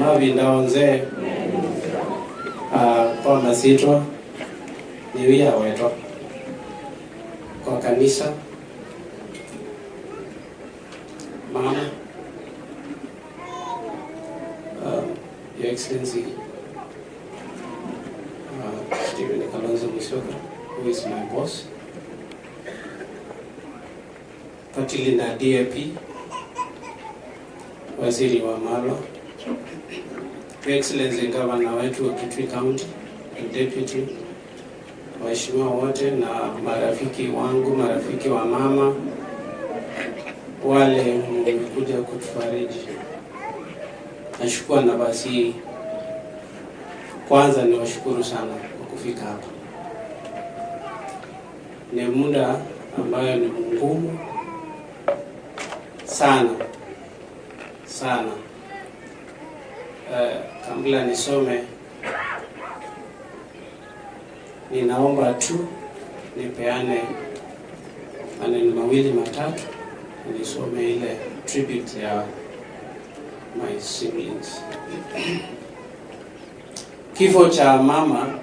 mavindaonze kwa masitwa ni wia wetu kwa kanisa. Mama, Your Excellency Stephen Kalonzo Musyoka, who is my boss, Patili na DAP, Waziri wa Malwa, Your Excellency Governor wetu wa Kitui County, Deputy, waheshimiwa wote na marafiki wangu, marafiki wa mama, wale mmekuja kutufariji. Nashukuru na basi kwanza ni washukuru sana kwa kufika hapa. Ni muda ambayo ni mgumu sana sana. Kabla nisome, ninaomba tu nipeane maneno mawili matatu, nisome ile tribute ya my siblings. Kifo cha mama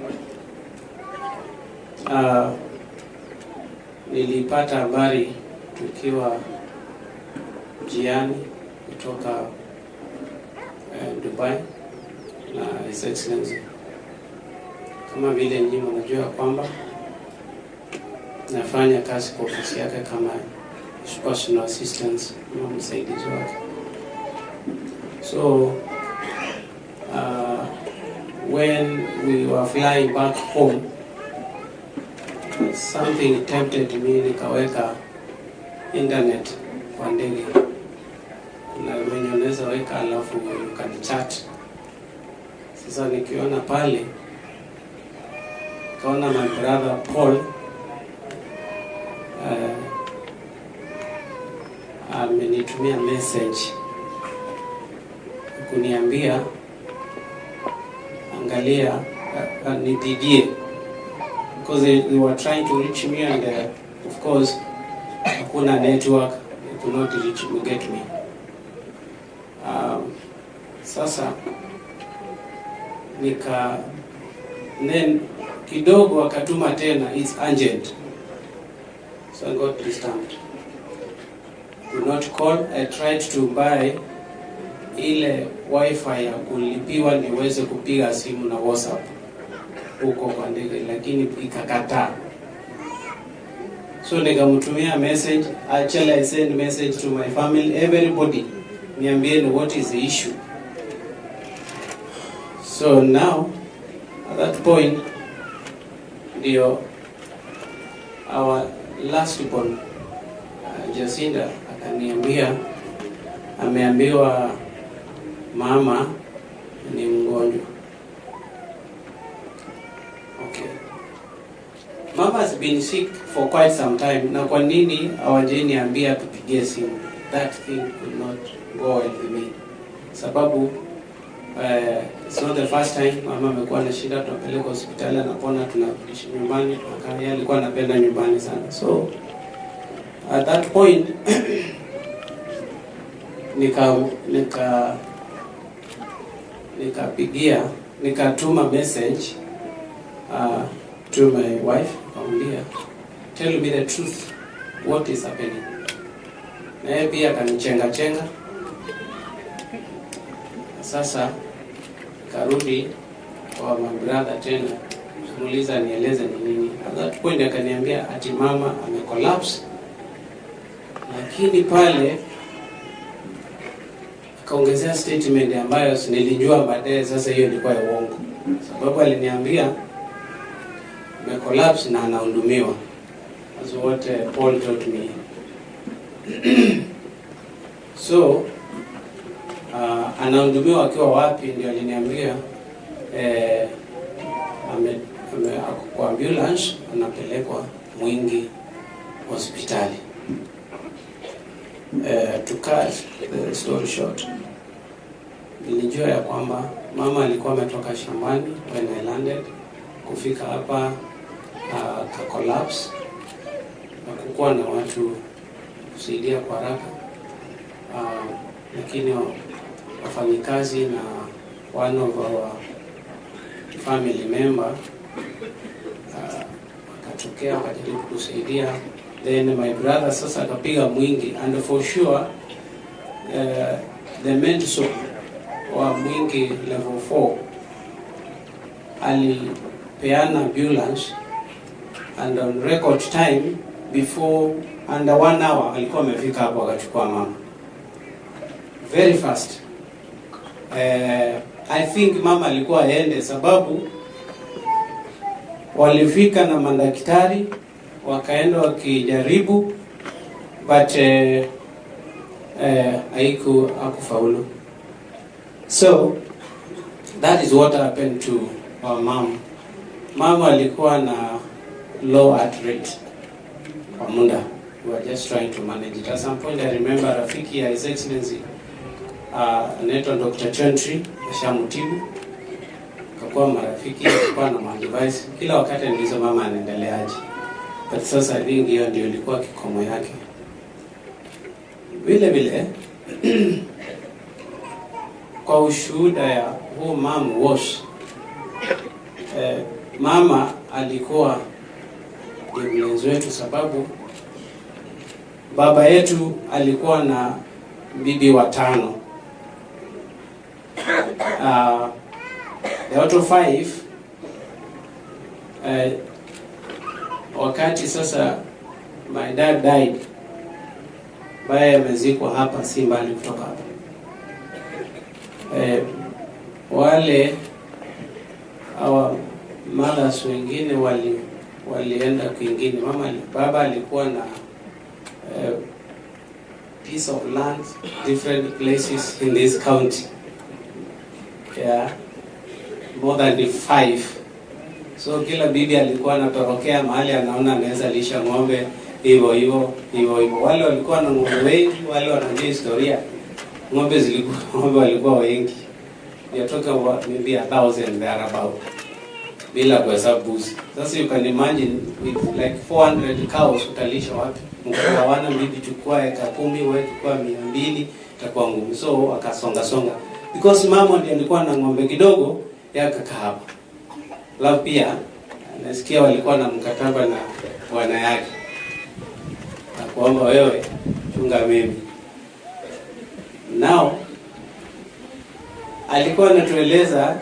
nilipata habari tukiwa jiani kutoka Dubai na His Excellency. Kama vile nyinyi mnajua kwamba nafanya kazi kwa ofisi yake kama personal assistant na msaidizi wake. So when we were flying back home, something tempted me, nikaweka internet kwa ndege. Na wenye unaweza weka alafu you can chat. Sasa nikiona pale, kaona my brother Paul amenitumia message kuniambia angalia nipigie, because they were trying to reach me and of course hakuna network, they could not reach me, get me. Sasa then kidogo akatuma tena, it's urgent. So I got disturbed. Do not call. I tried to buy ile wifi ya kulipiwa niweze kupiga simu na WhatsApp huko kwa ndege, lakini ikakataa. So nikamtumia message, actually I send message to my family, everybody, niambieni what is the issue. So now at that point ndio our last born Jacinda akaniambia ameambiwa mama ni mgonjwa. Okay. Mama has been sick for quite some time. Na kwa nini hawajaniambia tupigie simu? That thing could not go well with me. Sababu it's not the first time mama amekuwa na shida, tunapeleka hospitali, anapona, tunarudisha nyumbani. Akani alikuwa anapenda nyumbani sana. So at that point nikatuma message to my wife, kamwambia tell me the truth, what is happening. Na yeye pia akanichenga. Sasa karudi kwa my brother tena, kumuuliza nieleze ni nini. At that point akaniambia ati mama amecollapse. Lakini pale akaongezea statement ambayo nilijua baadaye sasa hiyo ilikuwa uongo. Sababu aliniambia amecollapse na anahudumiwa. As what Paul told me. So anahudumiwa akiwa wapi? Ndio aliniambia kwa ambulance anapelekwa Mwingi hospitali. To cut the story short, nilijua ya kwamba mama alikuwa ametoka shambani when I landed, kufika hapa ka collapse na kukuwa na watu kusaidia kwa haraka, lakini wafanyikazi na one of our family member akatokea akajaribu kusaidia, then my brother sasa akapiga mwingi, and for sure the mentor wa mwingi level 4 alipeana ambulance, and on record time before under 1 hour alikuwa amefika hapo akachukua mama very fast. I think mama alikuwa aende, sababu walifika na madaktari wakaenda wakijaribu, but hakufaulu. So that is what happened to our mom. Mama alikuwa na low heart rate kwa muda. We were just trying to manage it. At some point I remember rafiki ya His Excellency anaitwa Dr. Chantry ashamutibu, akakuwa marafiki, akakuwa na advice kila wakati, ndizo mama anaendeleaje. But sasa I think hiyo ndio ilikuwa kikomo yake. Vile vile kwa ushuhuda ya who mom was, mama alikuwa ndio mwenzi wetu, sababu baba yetu alikuwa na bibi watano. The out of 5 wakati sasa my dad died, baye amezikwa hapa si mbali kutoka hapa. Wale our mothers wengine walienda kwingine. Baba alikuwa na piece of land different places in this county, yeah, more than 5. So kila bibi alikuwa anatorokea mahali anaona anaweza lisha ng'ombe hivyo. Wale walikuwa na ng'ombe wengi, wale wanajua historia, ng'ombe walikuwa wengi. You talk about maybe 1,000 thereabout, bila kuhesabu buzi. Sasa you can imagine with like 400 cows utalisha wapi? Mkawana bibi chukua eka 10, wewe chukua 200, itakuwa ngumu. So akasonga because mama ndiye alikuwa na ng'ombe kidogo yakakaa hapa. Lao pia nasikia walikuwa na mkataba na bwana yake, na kuomba wewe chunga mimi. Now alikuwa anatueleza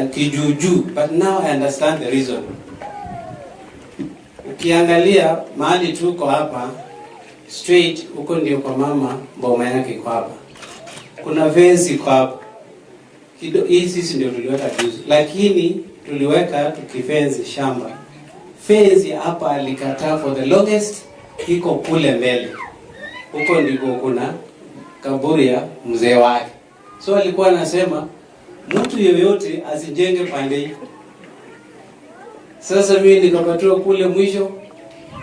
akijuju, but now I understand the reason. Ukiangalia mahali tuko hapa straight, huko ndio kwa mama boma yake kwa hapa. Kuna fence kwa hapa. Hizi ndio tuliweka juzi, lakini tuliweka tukifence shamba. Fence hapa alikataa for the longest, iko kule mbele. Huko ndiko kuna kaburi ya mzee wake. So alikuwa anasema mtu yeyote asijenge pande hii. Sasa mimi nikapatiwa kule mwisho,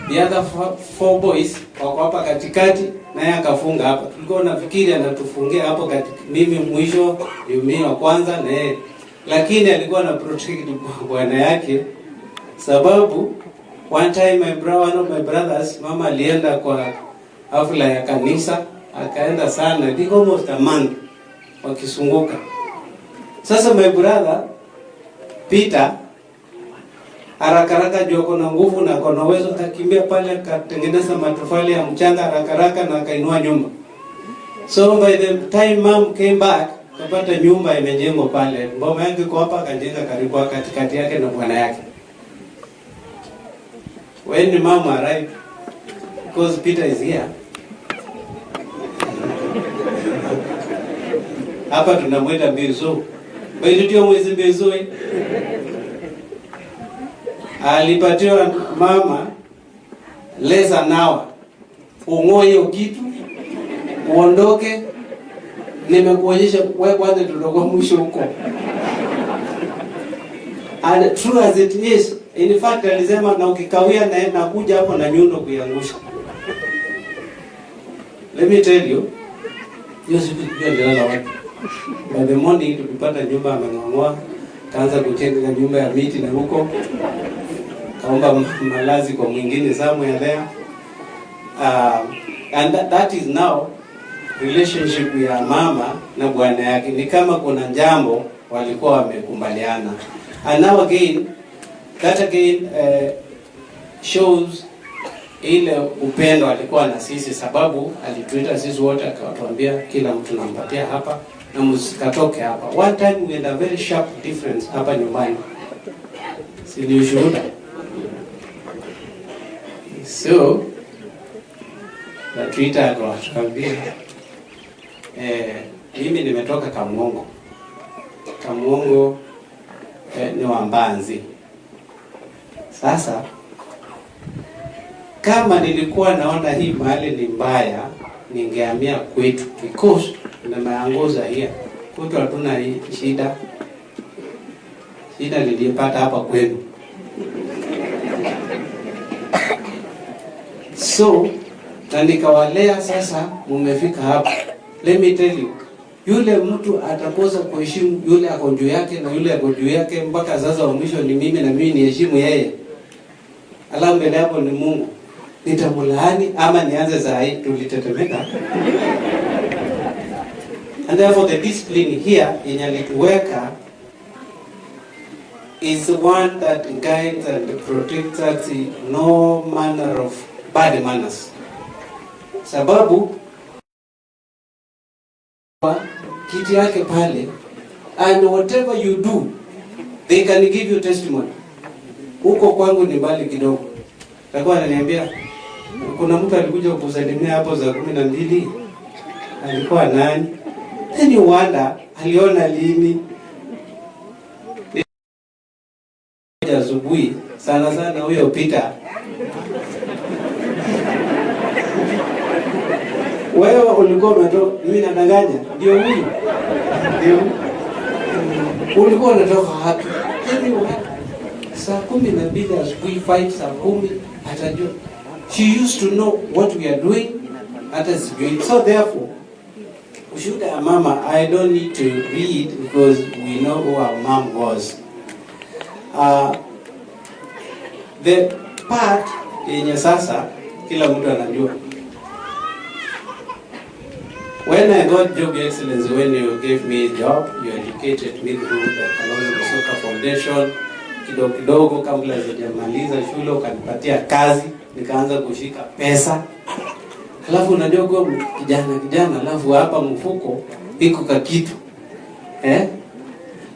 the other 4 boys wako hapa katikati, naye akafunga hapa. Tulikuwa nafikiri anatufungia hapo mimi mwisho, mimi wa kwanza na yeye. Lakini alikuwa na protect bwana yake, sababu one time one of my brothers, mama alienda kwa hafla ya kanisa, akaenda sana, it almost a month wakisunguka. Sasa my brother Peter haraka juu kuna nguvu na kuna uwezo, akakimbia pale akatengeneza matofali ya mchanga haraka na akainua nyumba. So by the time mom came back, kapata nyumba imejengwa pale. Boma yake kwa hapa akajenga karibu katikati yake na bwana yake. When mom arrived, because Peter is here, hapa tunamwita Mbezo. Baitio mwezi Mbezo. Alipatiwa mama leza nawa ungoyo kitu uondoke, nimekuonyesha wewe kwanza tudogo mwisho huko. And true as it is, in fact alisema na ukikawia na kuja hapo na nyundo kuiangusha. Let me tell you, by the morning tulipata nyumba amengoa, kaanza kujenga nyumba ya miti na huko kaomba malazi kwa mwingine somewhere there. And that is now relationship ya mama na bwana yake. Ni kama kuna jambo walikuwa wamekubaliana. And now again, that again shows ile upendo alikuwa na sisi, sababu alituita sisi wote akatuambia kila mtu nampatia hapa na msikatoke hapa. One time we had a very sharp difference hapa nyumbani. Si ni ushuhuda? So na Twitter akatuambia mimi nimetoka Kamuongo. Kamuongo ni Wambanzi. Sasa kama nilikuwa naona hii mahali ni mbaya, ningehamia kwetu because nimeangoza hii. Kwetu hatuna hii shida. Shida nilipata hapa kwenu. So, na nikawalea sasa mumefika hapa. Let me tell you, yule mtu atakosa kuheshimu yule ako juu yake na yule ako juu yake mpaka sasa wa mwisho ni mimi na mimi niheshimu yeye. Alafu mbele hapo ni Mungu. Nitamlaani ama nianze saa hii tulitetemeka. And therefore the discipline here yenye alituweka is the one that guides and protects us in no manner of bad manners. Sababu kiti yake pale, and whatever you do they can give you testimony. Huko kwangu ni mbali kidogo. Alikuwa ananiambia kuna mtu alikuja kukusalimia hapo za 12. Alikuwa nani? Then you wonder aliona lini? Asubuhi sana huyo Peter. Wewe ulikuwa umetoka, mimi nadanganya? Ndio huyu. Ndio. Ulikuwa unatoka wapi? Saa 12 asubuhi, 5 saa 10 atajua. She used to know what we are doing. Hata sijui. So therefore, ushuhuda ya mama, I don't need to read because we know who our mom was. The part yenye sasa kila mtu anajua. When I got job excellence, when you gave me a job, you educated me through the Kalonzo Musyoka Foundation. Kidogo kabla sijamaliza shule ukanipatia kazi, nikaanza kushika pesa. Halafu unajua kwa kijana halafu hapa mfuko iko kakitu.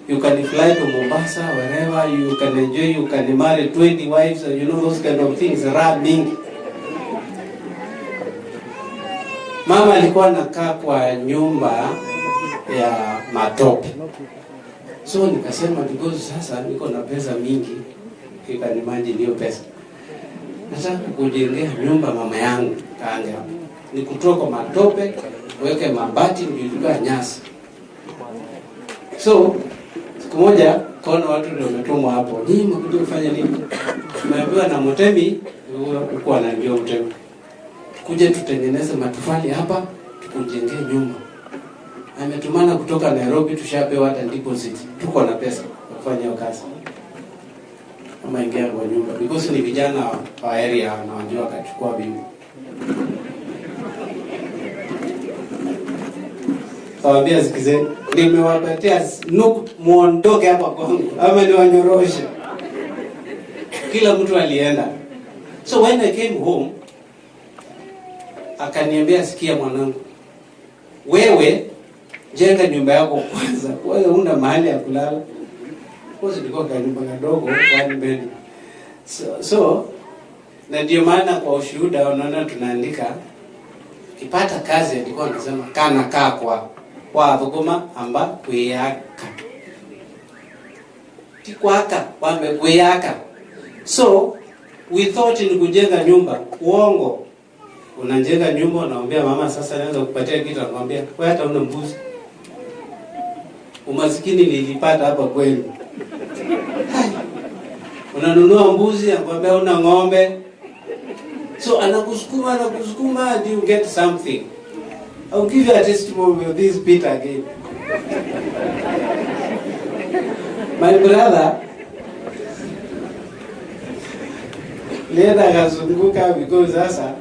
You can fly to Mombasa, wherever you can enjoy, you can marry 20 wives, and you know those kind of things, raha mingi. Mama alikuwa anakaa kwa nyumba ya matope. So nikasema because sasa niko na pesa mingi, ikanimanji hiyo pesa. Nataka kujengea nyumba mama yangu kaange hapo. Nikutoa kwa matope, weke mabati ndio nyasi. So siku moja kaona watu ndio wametumwa hapo. Nini mkuja kufanya nini? Tumeambiwa na Mutemi, alikuwa anajua Mutemi. Kuja tutengeneze matofali hapa, tukujengee nyumba. Ametumana kutoka Nairobi, tushapewa hata deposit. Tuko na pesa kufanya hiyo kazi. Kama ingia kwa nyumba because ni vijana wa area na wanajua akachukua bibi. Kawaambia sikize, nimewapatia muondoke hapa kwangu ama niwanyoroshe. Kila mtu alienda. So when I came home, akaniambia sikia mwanangu, wewe jenga nyumba yako kwanza. Wewe una mahali ya kulala. Kwa sababu nilikuwa kwa nyumba ndogo, one bed. So na ndio maana kwa ushuhuda unaona tunaandika kipata kazi alikuwa anasema kana kaa kwa thuguma amba kwiyaka. Tikwaka wambe kwiyaka. So we thought ni kujenga nyumba. Uongo. Unajenga nyumba unaambia mama sasa naweza kupatia kitu, anakuambia wewe hata una mbuzi. Umaskini nilipata hapa kwenu. Unanunua mbuzi, anakuambia una ng'ombe. So anakusukuma until you get something. I'll give you a testimony of this Peter again. My brother Lena akazunguka because sasa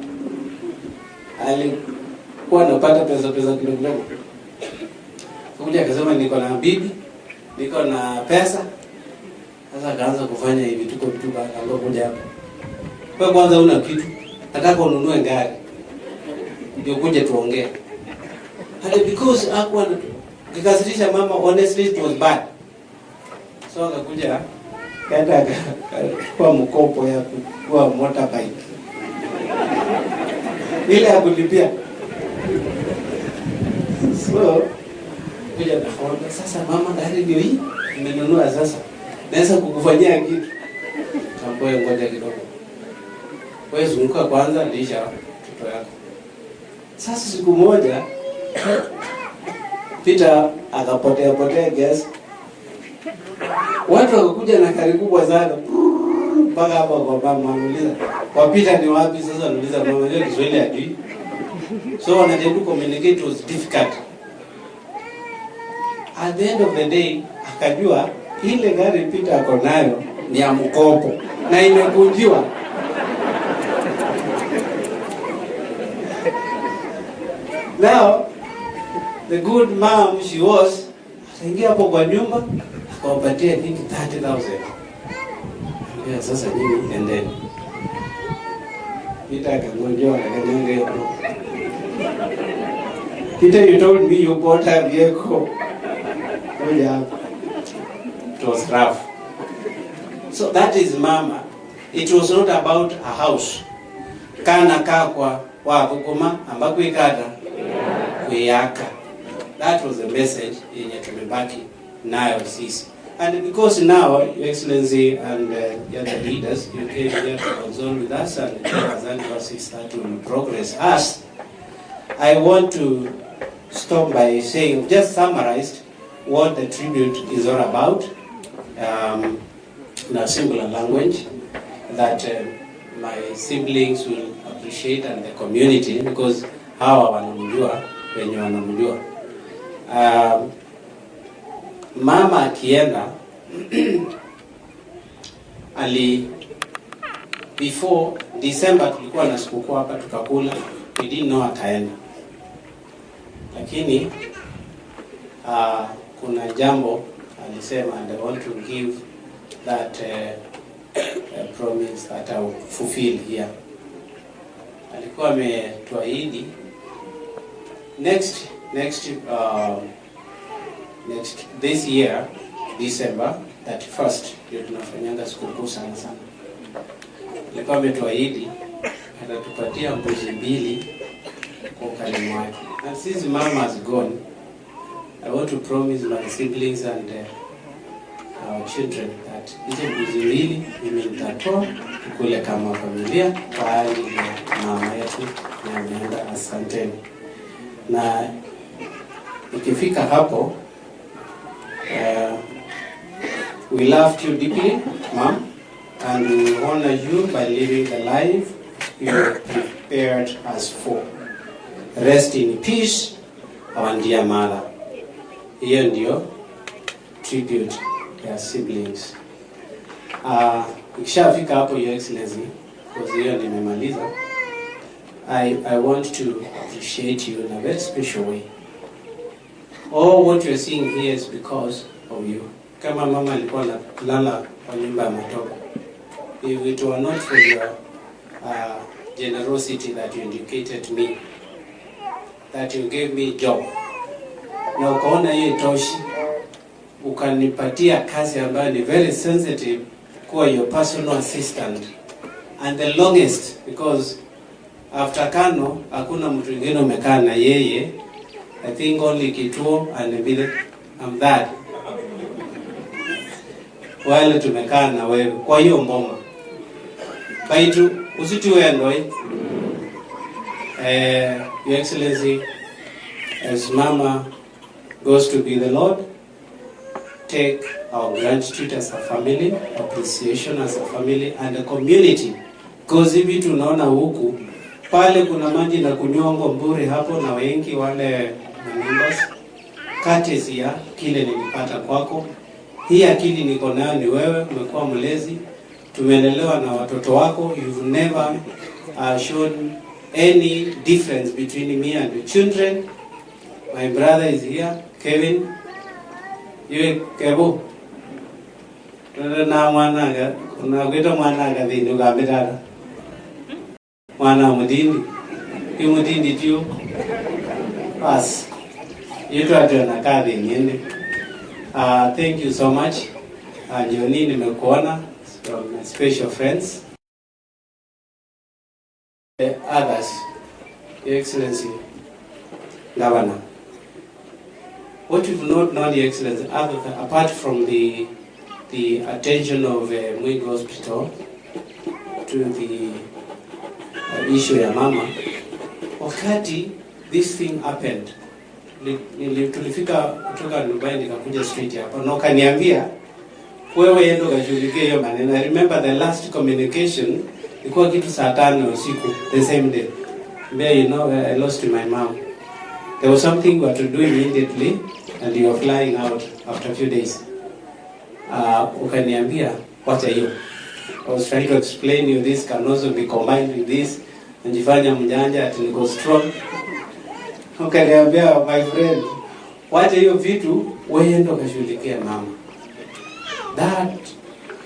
alikuwa anapata pesa kidogo. Kuja akasema niko na bibi niko na pesa. Sasa akaanza kufanya hivi, tuko akaanza kuja hapa. Kwa kwanza una kitu, nataka ununue gari. Ndio kuja tuongee. And because hakuwa kikasirisha mama, honestly it was bad. So akakuja kaenda kwa mkopo ya kwa motorbike. Ile ya kulipia. So kuja naona sasa mama, gari ndio hii nimenunua sasa. Naweza kukufanyia kitu. Kamboe ngoja kidogo. Wewe zunguka kwanza lisha mtoto yako. Sasa siku moja Peter akapotea gas. Watu wakakuja na gari kubwa sana. Mpaka hapa kwa mama anauliza, "Kwa Peter ni wapi?" Sasa anauliza mama, "Leo Kiswahili hajui." So wanajaribu communicate was difficult. At the end of the day akajua ile gari Peter ako nayo ni ya mkopo na imekunjiwa. Now the good mom she was, akaingia hapo kwa nyumba akawapatia I think 30,000. Yeah, sasa nini and then Peter akangonjwa akanyanga hiyo. Peter, you told me you bought a vehicle. Oh yeah. It was rough. So that is mama. It was not about a house. Kana kakwa wa kukuma ambako ikata kuyaka. That was the message yenye tumebaki nayo sisi. And because now, Your Excellency and the other leaders, you came here to consult with us and present your sister to progress us, I want to stop by saying, just summarized what the tribute is all about, in a singular language that my siblings will appreciate and the community, because hawa wanamjua wenye wanamjua. Mama akienda before December tulikuwa na sikukuu hapa tukakula, we didn't know ataenda. Lakini kuna jambo alisema and I want to give that promise that I will fulfill here. Alikuwa ametuahidi next this year December 31st ndio tunafanyanga sikukuu sana. Alikuwa ametuahidi atatupatia mbuzi 2 kwa ukarimu wake. And since mama has gone, I want to promise my siblings and our children that hizo mbuzi 2 mimi nitatoa tukule kama familia kwa ajili ya mama yetu na ameenda. Asanteni. Na ikifika hapo, we loved you deeply, Mom, and we honor you by living the life you prepared us for. Rest in peace, our dear mother. Hiyo ndio tribute ya siblings. Ikishafika hapo, Your Excellency, because hiyo nimemaliza, I want to appreciate you in a very special way. All what you're seeing here is because of you. Kama mama alikuwa analala kwa nyumba ya matope, if it were not for your generosity that you indicated me, that you gave me job, na ukaona hiyo itoshi, ukanipatia kazi ambayo ni very sensitive, kuwa your personal assistant, and the longest, because after Kano hakuna mtu mwingine umekaa na yeye. I think only Kituo and Ebile, I'm that. Wale tumekaa na wewe kwa hiyo mboma. Baitu usitiwe ndoi. Your Excellency, as Mama goes to be the Lord, take our gratitude as a family, appreciation as a family and a community. Because hivi tunaona huku pale kuna maji na kunyongo mburi hapo na wengi wale members. Courtesy ya kile nilipata kwako. Hii akili niko nayo ni wewe, umekuwa mlezi. Tumelelewa na watoto wako. You've never shown any difference between me and the children. My brother is here, Kevin. Yue kebo. Na mwana ga na kwita mwana ga dinu ga betara. Mwana mudindi. Yu mudindi tio. Pass. Yetu atona kazi nyende. Thank you so much. Jioni nimekuona from my special friends. The others, Your Excellency, Governor. What you've not known, Your Excellency, apart from the attention of Mwingi Hospital to the issue ya mama, wakati this thing happened, tulifika kutoka Dubai nikakuja street hapa na ukaniambia wewe endo kashughulikie hiyo maneno. I remember the last communication ilikuwa kitu saa 5 usiku the same day. Where you know I lost my mom. There was something we had to do immediately and you were flying out after a few days. Ukaniambia wacha hiyo. I was trying to explain you this can also be combined with this. Njifanya mjanja ati niko strong. Ukaniambia my friend, wacha hiyo vitu wewe ndo kashughulikia mama. That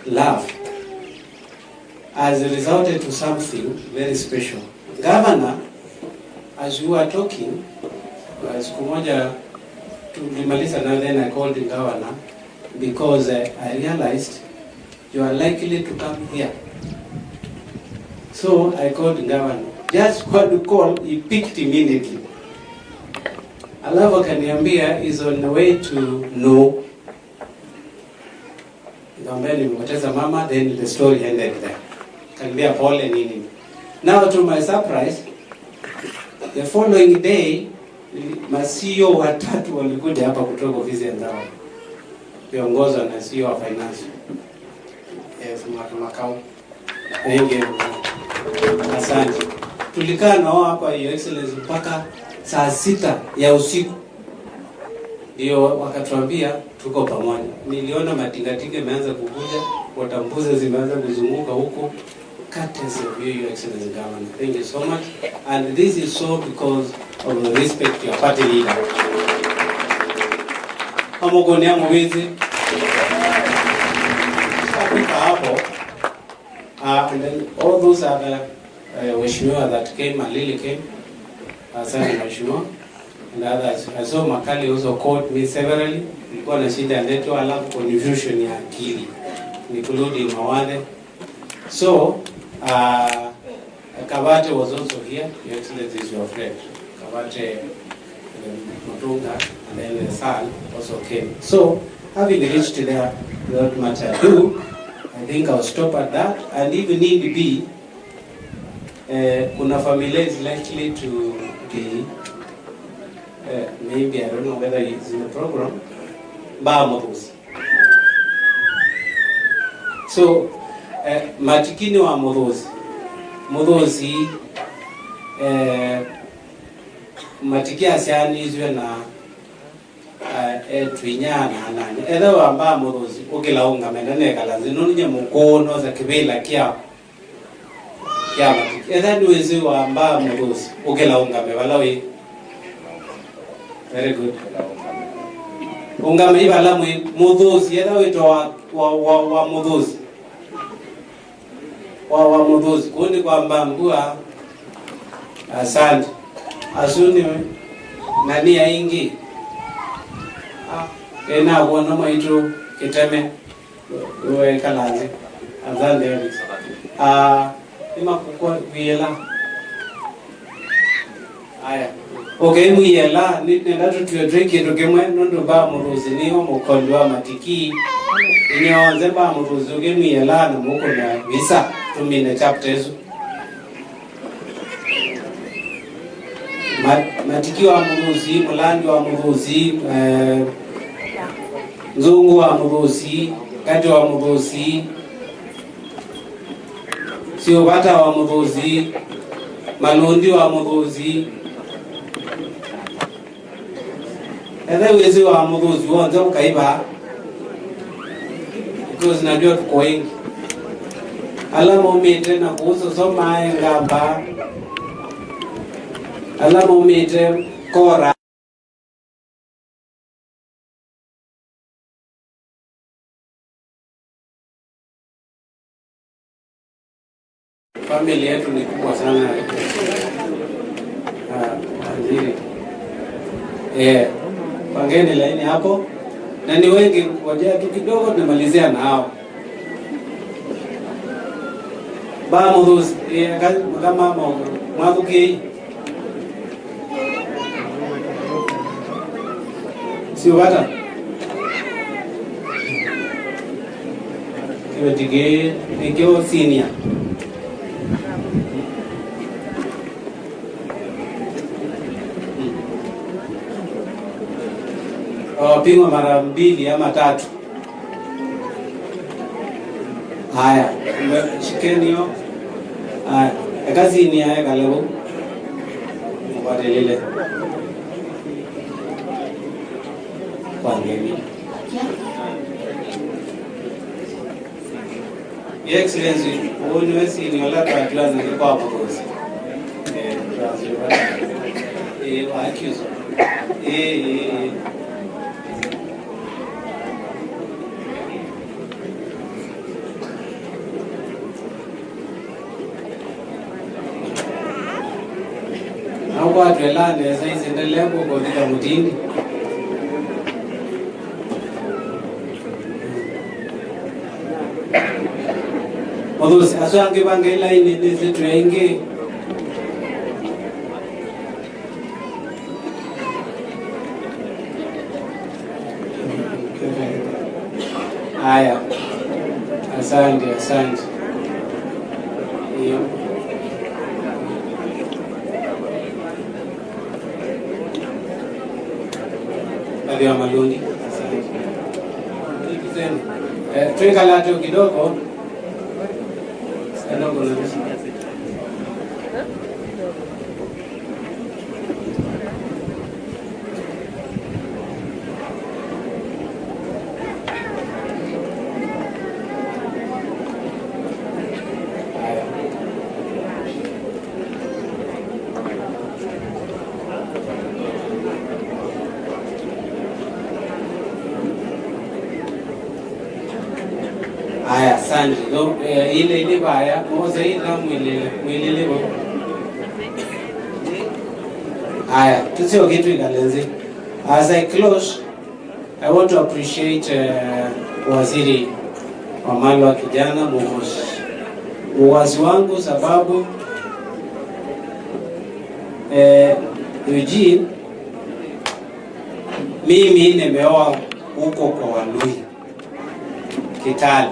love has resulted to something very special. Governor, as you were talking, siku moja tulimaliza na then I called the governor because I realized you are likely to come here. So I called the governor. Just one call, he picked immediately. Alafu akaniambia is on the way to know. Nikamwambia nimepoteza mama, then the story ended there. Kaniambia pole nini. Now to my surprise, the following day, masio watatu walikuja hapa kutoka ofisi ya Ndao. Viongozwa na CEO wa finance. Makao. Wengi. Asante. Tulikaa nao hapa Your Excellency mpaka saa 6 ya usiku. Ndio wakatuambia tuko pamoja. Niliona matingatinga imeanza kukuja, watambuza zimeanza kuzunguka huko. Courtesy of you, Your Excellency Governor. Thank you so much. And this is so because of the respect to your party leader. Amogoni amowezi. Hapo. And then all those other Weshimiwa that came, and Lily came, Asante Weshimiwa, and others. I saw Makali also called me severally. Nilikuwa na shida ndeto alafu confusion ya akili. Including Mawande. So, Kabate was also here. Your Excellency is your friend. Kabate Mutunga and then the son also came. So, having reached there, without much ado, I think I'll stop at that. And if need be, kuna familia is likely to be, maybe, I don't know whether it's in the program, Bahamas. So, matikini wa Mudhozi, matikia siani izwe na twinyana nani. Edha wamba Mudhozi, ukila unga mendane kalanzi, nunye mukono za kibela kia matiki. Edha nuwezi wamba Mudhozi, ukila unga mewalawe. Very good. Unga mewala Mudhozi, edha weto wa Mudhozi. Wa Mudhozi kundi kwamba mbua asante asuni nani ya ingi kena kuona maitu kiteme uwe kalanzi azande yaris ima kukua wiyela aya okay mwiyela nendatu tuyo drink yetu kemwe nundu ba Mudhozi niho mukondo wa matiki inyoonze ba Mudhozi uke mwiyela na muko na visa tumine chapters matikio wa Mudhozi, Mulandi wa Mudhozi, Nzungu wa Mudhozi, Kati wa Mudhozi, Siobata wa Mudhozi, Malundi wa Mudhozi. Edhe wezi wa Mudhozi wonze ukaiba because najua tuko wengi. Alama umete na kuhusu soma ngamba. Alama umete kora. family yetu ni kubwa sana. Waziri. Pangeni laini hapo. Na ni wengi, ngojea tu kidogo tunamalizia na hao. Ba mudus kama mwabuki. Sio bata. Kiwe tige nikio senior. Pingwa mara 2 ama 3. Haya, shikeni hiyo. Haya, kazi ni haya kaleo. Mpate lile. Pangeni. Your Excellency, always in your lap at last and the purpose. Accuse. Kwa tuelane sasa endelea kukodika mtini. Modusi aswange bange line ni zetu yaingi. Haya. Asante. Hiyo. Ndio Maluni. Asante. Tweka lato kidogo. Kidogo na Aya, asante. Ile baya moza ina mwilele bo. Aya, tusio kitu ikalenzi. As I close, I want to appreciate Waziri wa Mali wa Kijana uwazi wangu sababu Eugene mimi nimeoa huko kwa Waluhya Kitale.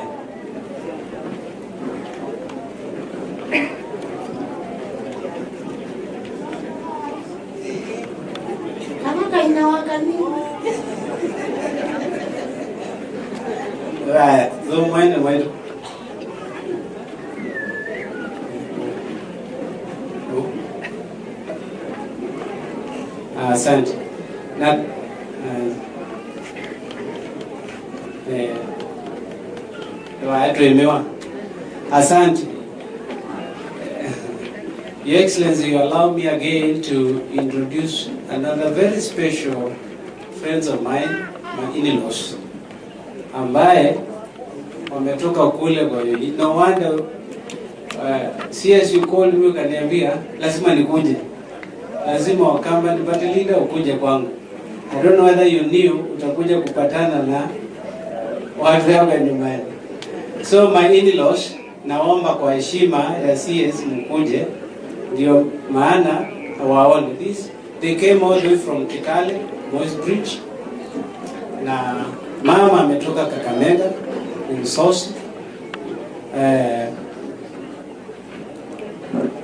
Right, so mwende. Asante. Na tuemewa. Asante. Your Excellency, you allow me again to introduce another very special friends of mine, my in-laws, ambaye wametoka kule kwa hiyo. No wonder CS you called me ukaniambia lazima nikuje. Lazima wakamba nipate leader ukuje kwangu. I don't know whether you knew utakuja kupatana na watu hapa nyumbani. So my in-laws, naomba kwa heshima ya CS mkuje, ndio maana waone this. They came all the way from Kitale, Moi's Bridge. Na mama ametoka Kakamega, Msosi.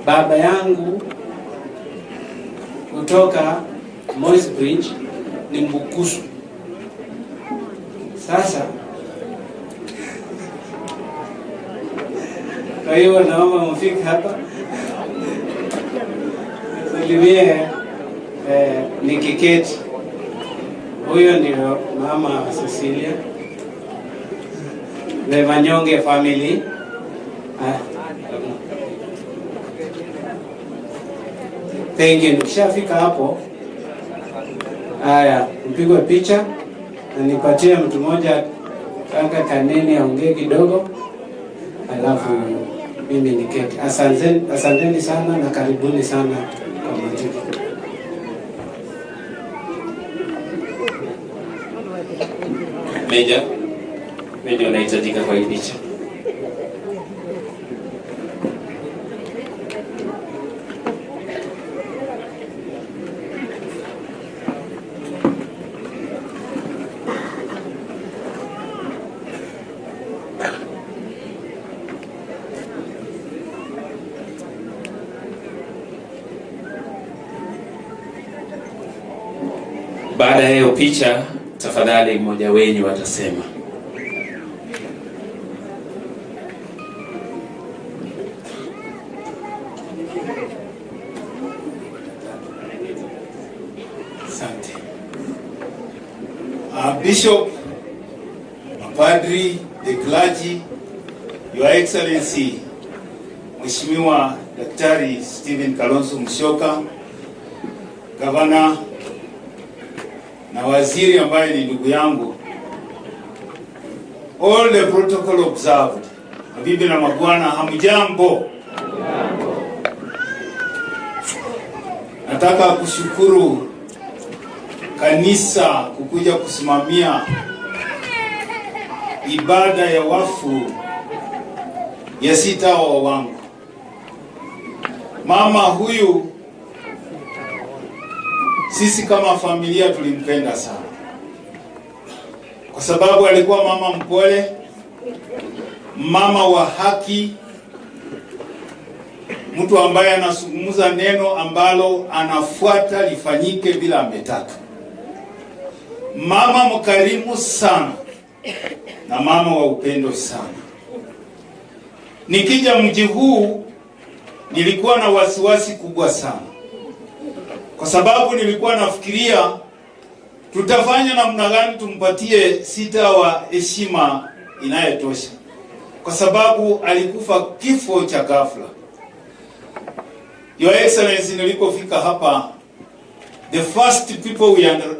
Baba yangu kutoka Moi's Bridge ni Mbukusu. Sasa kwa hiyo naomba mfike hapa. Salimie Nikiketi. Huyo ndio mama Cecilia. The Manyonge family. Thank you. Nikishafika hapo, haya, mpigwe picha na nipatie mtu mmoja kaka Kaneni aongee kidogo, alafu mimi niketi. Asanteni sana na karibuni sana kwa Matiki. Meja unahitajika kwa hii picha. Baada ya hiyo picha, tafadhali mmoja wenyu atasema. Asante. Bishop, Padri, the clergy, Your Excellency, Mheshimiwa Daktari Stephen Kalonzo Musyoka, Gavana na waziri ambaye ni ndugu yangu, all the protocol observed. Mabibi na mabwana, hamjambo. Nataka kushukuru kanisa kukuja kusimamia ibada ya wafu ya sita wa wangu. Mama huyu sisi kama familia tulimpenda sana, kwa sababu alikuwa mama mpole, mama wa haki, mtu ambaye anazungumza neno ambalo anafuata lifanyike bila ametaka, mama mkarimu sana na mama wa upendo sana. Nikija mji huu nilikuwa na wasiwasi kubwa sana, kwa sababu nilikuwa nafikiria tutafanya namna gani tumpatie Sita wa heshima inayotosha, kwa sababu alikufa kifo cha ghafla. Your Excellency, nilipofika hapa, the first people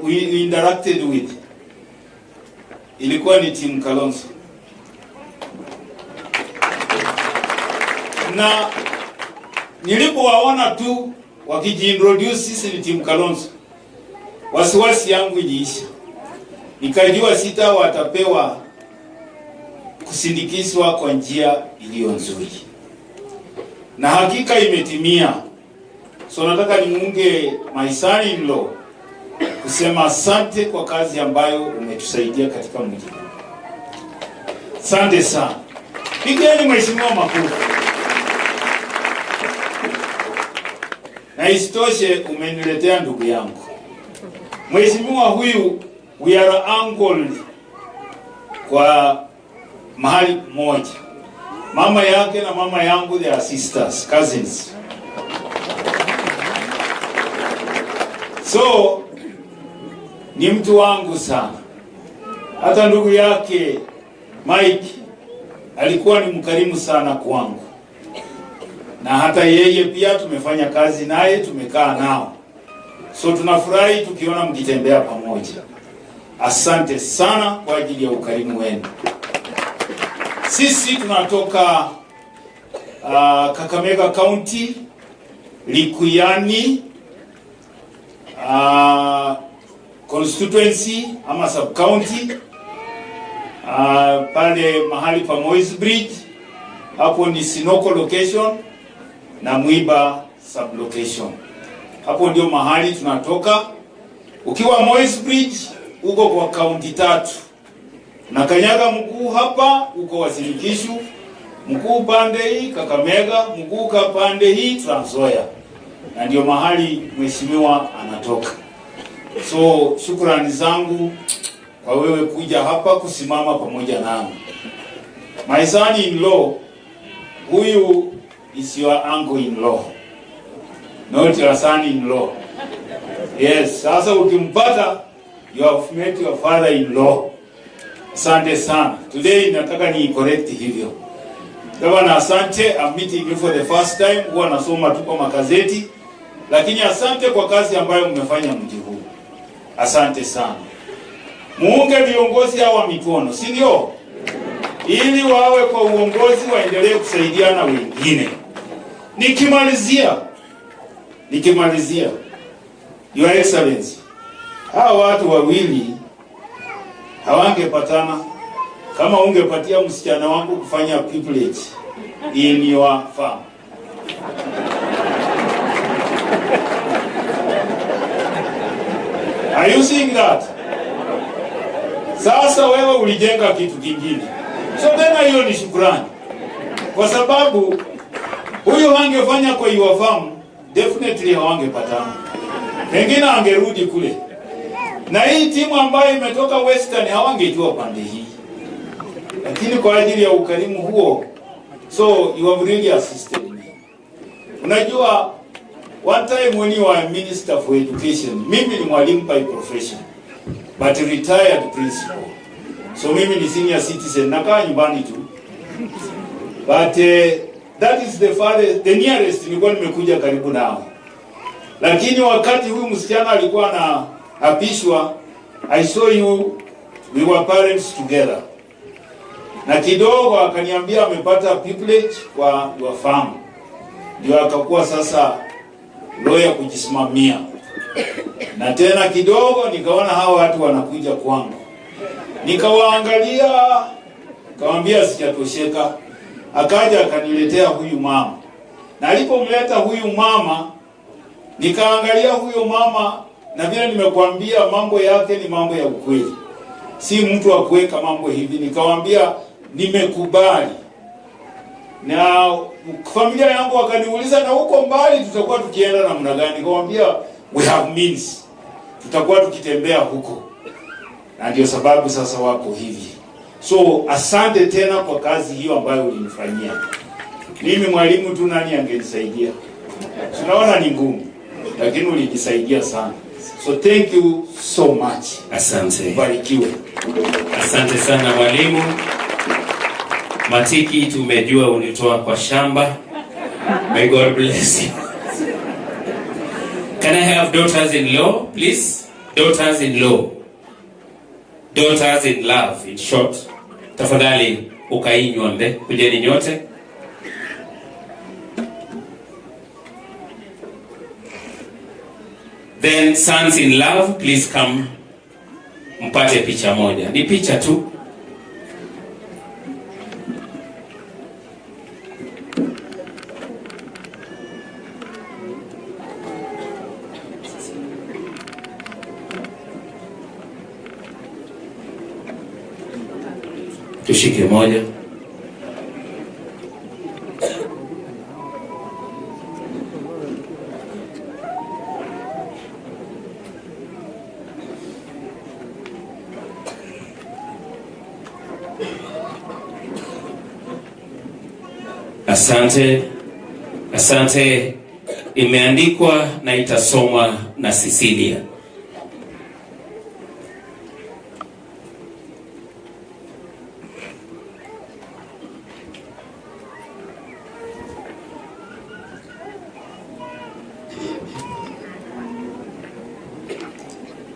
we interacted with ilikuwa ni Team Kalonzo, na nilipowaona tu wakijiintroduce sisi ni Team Kalonzo, wasiwasi yangu iliisha. Nikajua Sita watapewa kusindikizwa kwa njia iliyo nzuri, na hakika imetimia. So nataka nimuunge my son-in-law kusema asante kwa kazi ambayo umetusaidia katika mji. Asante sana. Pigeni mheshimiwa makofi. Na isitoshe umeniletea ndugu yangu. Mheshimiwa huyu, we are uncle kwa mahali moja. Mama yake na mama yangu they are sisters, cousins. So ni mtu wangu sana. Hata ndugu yake Mike alikuwa ni mkarimu sana kwangu, na hata yeye pia tumefanya kazi naye, tumekaa nao. So tunafurahi tukiona mkitembea pamoja. Asante sana kwa ajili ya ukarimu wenu. Sisi tunatoka Kakamega County, Likuyani constituency ama sub county, pale mahali pa Moi's Bridge, hapo ni Sinoko location na Mwiba sub location. Hapo ndio mahali tunatoka. Ukiwa Moi's Bridge uko kwa county 3. Na kanyaga mkuu hapa uko Uasin Gishu, mkuu pande hii Kakamega, mkuu pande hii Trans Nzoia. Na ndio mahali mheshimiwa anatoka. So shukrani zangu kwa wewe kuja hapa kusimama pamoja nami. My son-in-law, huyu is your uncle-in-law, not your son-in-law. Yes, sasa ukimpata you have met your father-in-law. Asante sana. Today nataka ni correct hivyo. Gavana, asante. I'm meeting you for the first time. Huwa nasoma tu kwa magazeti, lakini asante kwa kazi ambayo mmefanya mji huu. Asante sana. Muunge viongozi hawa mikono, si ndio? ili wawe kwa uongozi, waendelee kusaidiana wengine. Nikimalizia, Your Excellency, hawa watu wawili hawangepatana kama ungepatia msichana wangu kufanya pupillage in your farm. Are you seeing that? Sasa wewe ulijenga kitu kingine. So tena hiyo ni shukrani. Kwa sababu huyo hangefanya kwa your farm, definitely hawangepatana. Pengine angerudi kule. Na hii timu ambayo imetoka Western hawangejua pande hii. Lakini kwa ajili ya ukarimu huo, so you have really assisted me. Unajua, one time when you are Minister for Education, mimi ni mwalimu by profession, but retired principal. So mimi ni senior citizen, nakaa nyumbani tu. But that is the nearest nilikuwa nimekuja karibu nao. Lakini wakati huyu msichana alikuwa anaapishwa, I saw you, we were parents together. Na kidogo akaniambia amepata pupillage kwa your farm. Ndio akakuwa sasa lawyer kujisimamia. Na tena kidogo nikaona hawa watu wanakuja kwangu. Nikawaangalia, nikamwambia sijatosheka. Akaja akaniletea huyu mama. Na alipomleta huyu mama, nikaangalia huyo mama, na vile nimekuambia mambo yake ni mambo ya ukweli. Si mtu wa kuweka mambo hivi. Nikamwambia nimekubali. Na familia yangu wakaniuliza, na huko mbali tutakuwa tukienda namna gani? Nikamwambia we have means. Tutakuwa tukitembea huko. Na ndio sababu sasa wako hivi. So asante tena kwa kazi hiyo ambayo ulinifanyia. Mimi mwalimu tu, nani angenisaidia? Tunaona ni ngumu, lakini ulijisaidia sana. So thank you so much. Asante. Barikiwe. Asante sana mwalimu. Matiki tumejua ulitoa kwa shamba. May God bless you. Can I have daughters-in-law, please? Daughters-in-law. Daughters-in-love, in short. Tafadhali ukainyonde, kujeni nyote. Then sons-in-love, please come. Mpate picha moja. Ni picha tu. Tushike moja. Asante. Asante. Imeandikwa na itasomwa na Cecilia.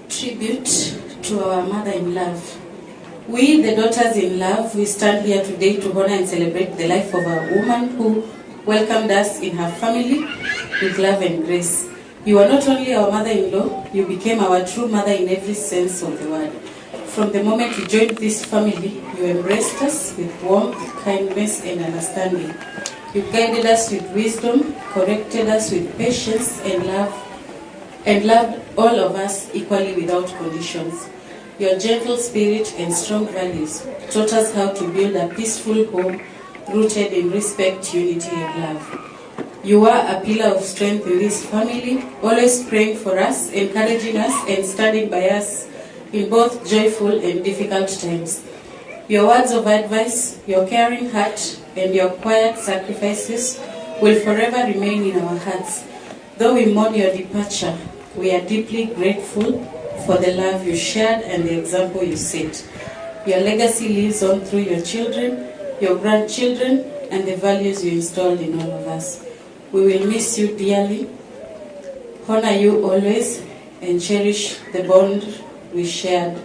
Tribute to our mother-in-love. We, the daughters-in-love, we stand here today to honor and celebrate the life of a woman who welcomed us in her family with love and grace. You are not only our mother-in-law, you became our true mother in every sense of the word. From the moment you joined this family, you embraced us with warmth, kindness, and understanding. You guided us with wisdom, corrected us with patience, and loved all of us equally without conditions. Your gentle spirit and strong values taught us how to build a peaceful home rooted in respect, unity, and love. You are a pillar of strength in this family, always praying for us, encouraging us, and standing by us in both joyful and difficult times. Your words of advice, your caring heart, and your quiet sacrifices will forever remain in our hearts. Though we mourn your departure, we are deeply grateful for the love you shared and the example you set. Your legacy lives on through your children, your grandchildren, and the values you installed in all of us. We will miss you dearly, honor you always, and cherish the bond we shared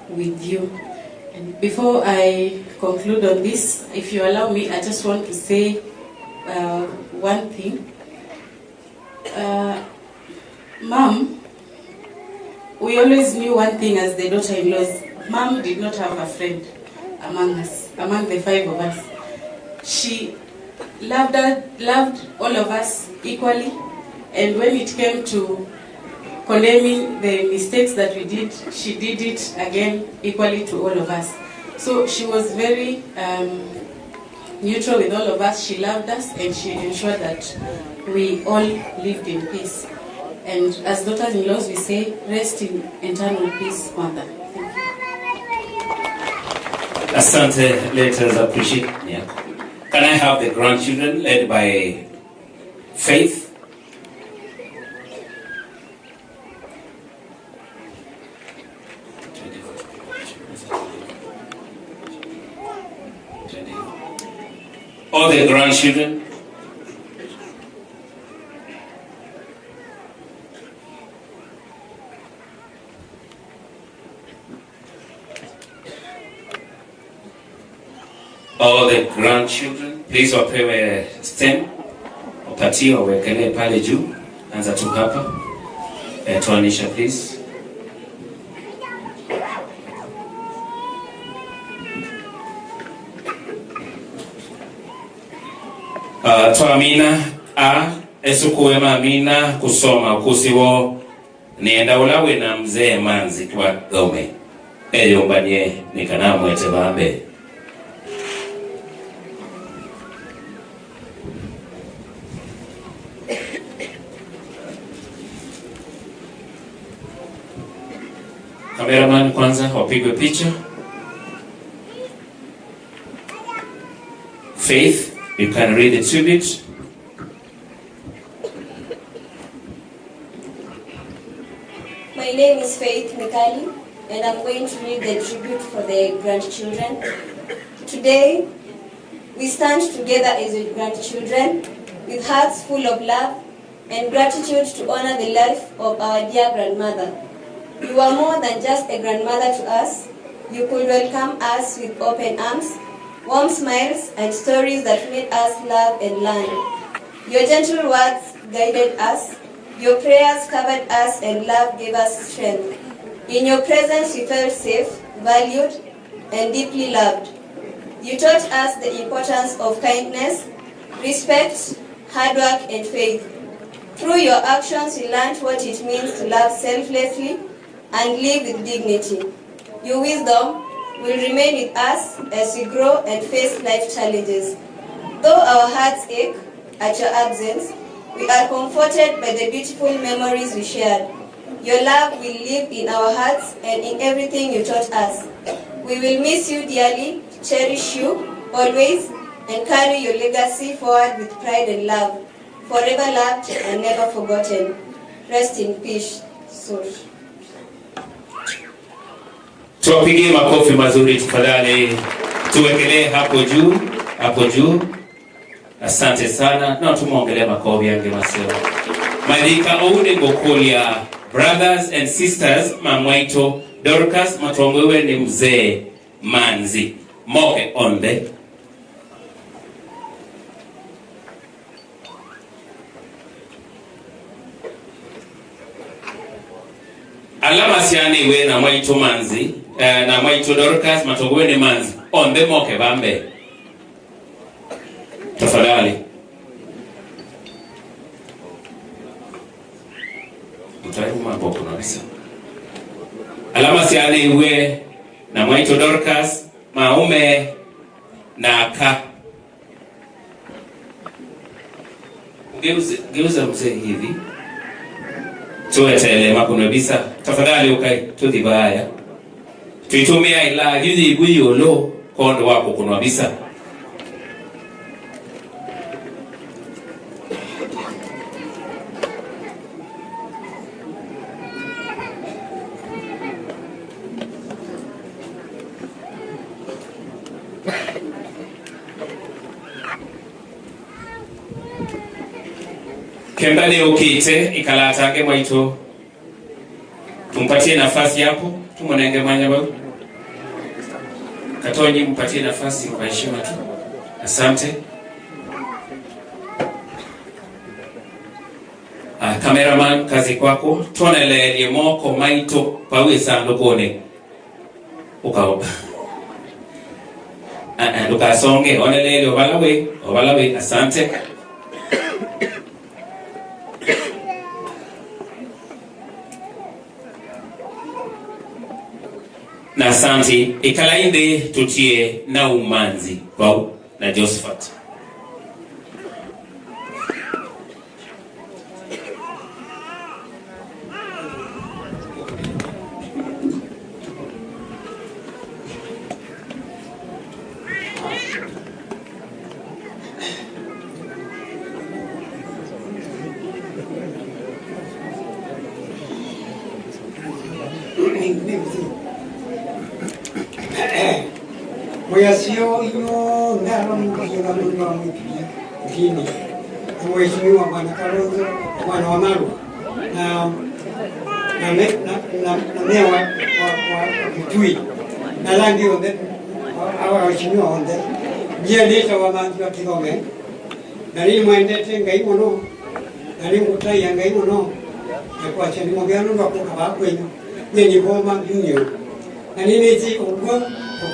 with you. Before I conclude on this, if you allow me, I just want to say one thing. Mom, we always knew one thing as the daughter-in-laws. Mom did not have a friend among us, among the 5 of us. She loved all of us equally, and when it came to condemning the mistakes that we did, she did it again equally to all of us. So she was very neutral with all of us. She loved us, and she ensured that we all lived in peace. And as daughters-in-laws, we say, rest in eternal peace, Mother. Thank you. Asante, let us appreciate. Yeah. Can I have the grandchildren led by Faith? All the grandchildren. All the grandchildren, please wapewe stem, wapatie wawekelee pale juu. Anza tu hapa. Tuanisha please. Twamina esukuwema amina kusoma kusiwo nienda ulawe na mzee manzi kwa gome eyombanye nikanamwete bambe. Cameraman kwanza wapigwe picha. Faith, you can read the tribute. My name is Faith Mikali, and I'm going to read the tribute for the grandchildren. Today, we stand together as grandchildren with hearts full of love and gratitude to honor the life of our dear grandmother. You are more than just a grandmother to us. You could welcome us with open arms, warm smiles, and stories that made us love and learn. Your gentle words guided us. Your prayers covered us, and love gave us strength. In your presence we felt safe, valued, and deeply loved. You taught us the importance of kindness, respect, hard work, and faith. Through your actions we learned what it means to love selflessly and live with dignity. Your wisdom will remain with us as we grow and face life challenges. Though our hearts ache at your absence, we are comforted by the beautiful memories we shared. Your love will live in our hearts and in everything you taught us. We will miss you dearly, cherish you always, and carry your legacy forward with pride and love. Forever loved and never forgotten. Rest in peace, soul. Tuwapigie makofi mazuri tafadhali. Tuwekelee hapo juu. Asante sana. Na tumuongelee makofi yange maseo. Malika oude ngokolia brothers and sisters Mamwaito Dorcas matongwewe ni mzee manzi. Moke onde. Alama siani we na Mwaito manzi na Mwaito Dorcas matongwewe ni manzi. Onde moke bambe. Tafadhali. Mtaimu maboko nabisa. Alama siani we na Mwaito Dorcas maume na aka. Geuza mzee hivi. Tuwetele makunabisa. Tafadhali ukai tudhibaya. Tuitumia ila yudi ibuyolo kondo wako kunabisa. Kembale ukite ikalatange Mwaito. Tumpatie nafasi hapo. Tumonenge manya babu. Katonyi mpatie nafasi kwa heshima tu. Asante. Cameraman, kazi kwako. Tuonele moko maito pawe sandokone. Ukaoba. Lukasonge onele obalawe asante. Na asante ikalainde tutie na umanzi wao na Josephat. Mheshimiwa ndaro mkujira mungu wa mkini Mheshimiwa Bwana Kalonzo Bwana Wamaru na meya wa Kitui na langi onde waheshimiwa onde jia leta wa manzi wa Kigome nari mwendete ngai muno nari ngutai ngai muno na kwa cheni mobiano ndo akukaba kwenyu nyenye boma junyo na nini ti ogwa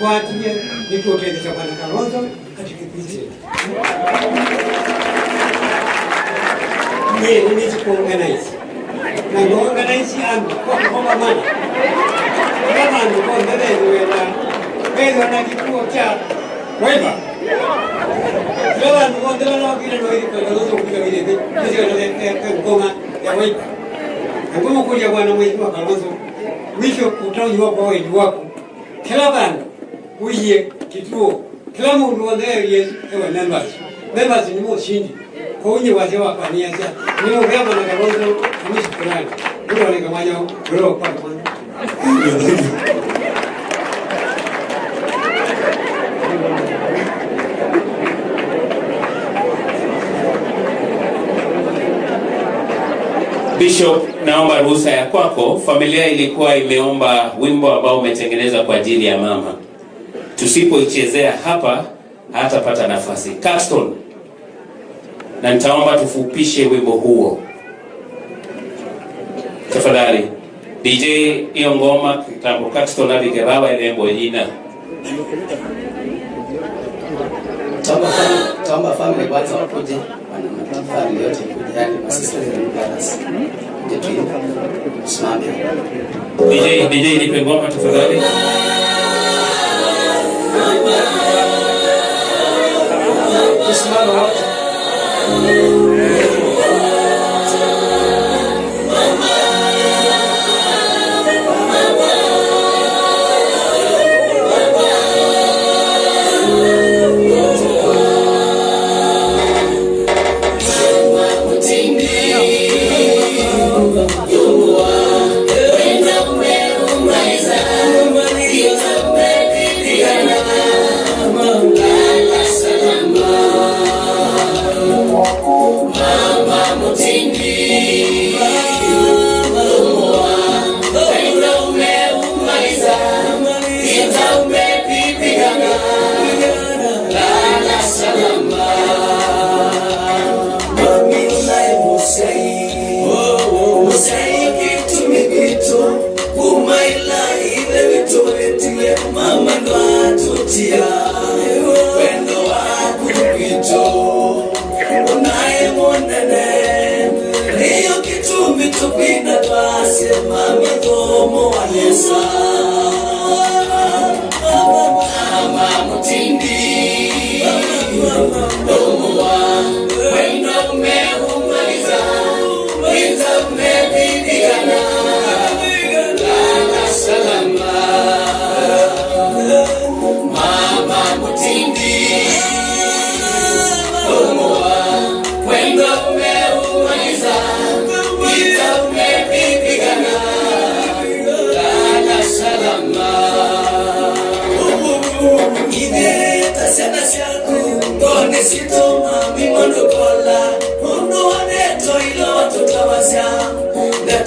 kwa tia nikote cha Bwana Kalonzo katika kipindi ni organize na organize kwa maana kama ndio ndio wewe na kituo cha wewe Leo ndio na vile ndio Kalonzo kwa vile ndio ngoma ya wewe ngoma kuja Bwana Mheshimiwa Kalonzo mwisho utaujua kwa wewe wako kila bana uye kituo kila mundu wanaye ewa members ni moshindi kwa unye wazee wa kaniacha ni ongea na Kalonzo ni shukrani ndio wanakamanya roho kwa kwanza Bishop, naomba ruhusa ya kwako. Familia ilikuwa imeomba wimbo ambao umetengenezwa kwa ajili ya mama. Tusipoichezea hapa hatapata nafasi. Caxton. Na nitaomba tufupishe wimbo huo. Tafadhali. DJ hiyo ngoma kitambo Caxton abikebawa ile wimbo jina. Tamba family kwanza wakuje. Family yote kuja yani masista na brothers. DJ nipe ngoma tafadhali.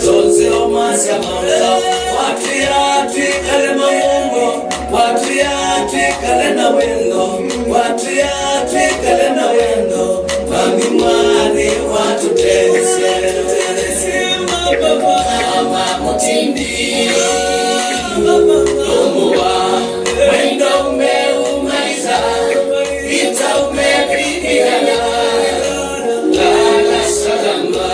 Tonze omasya mambo, watu ya tu kalema Mungu. watu ya twikale na wendo, watu ya twikale na wendo, mami mwani watu tese mama mutindi Lumuwa wendo umeumaliza vita umepigana lala salama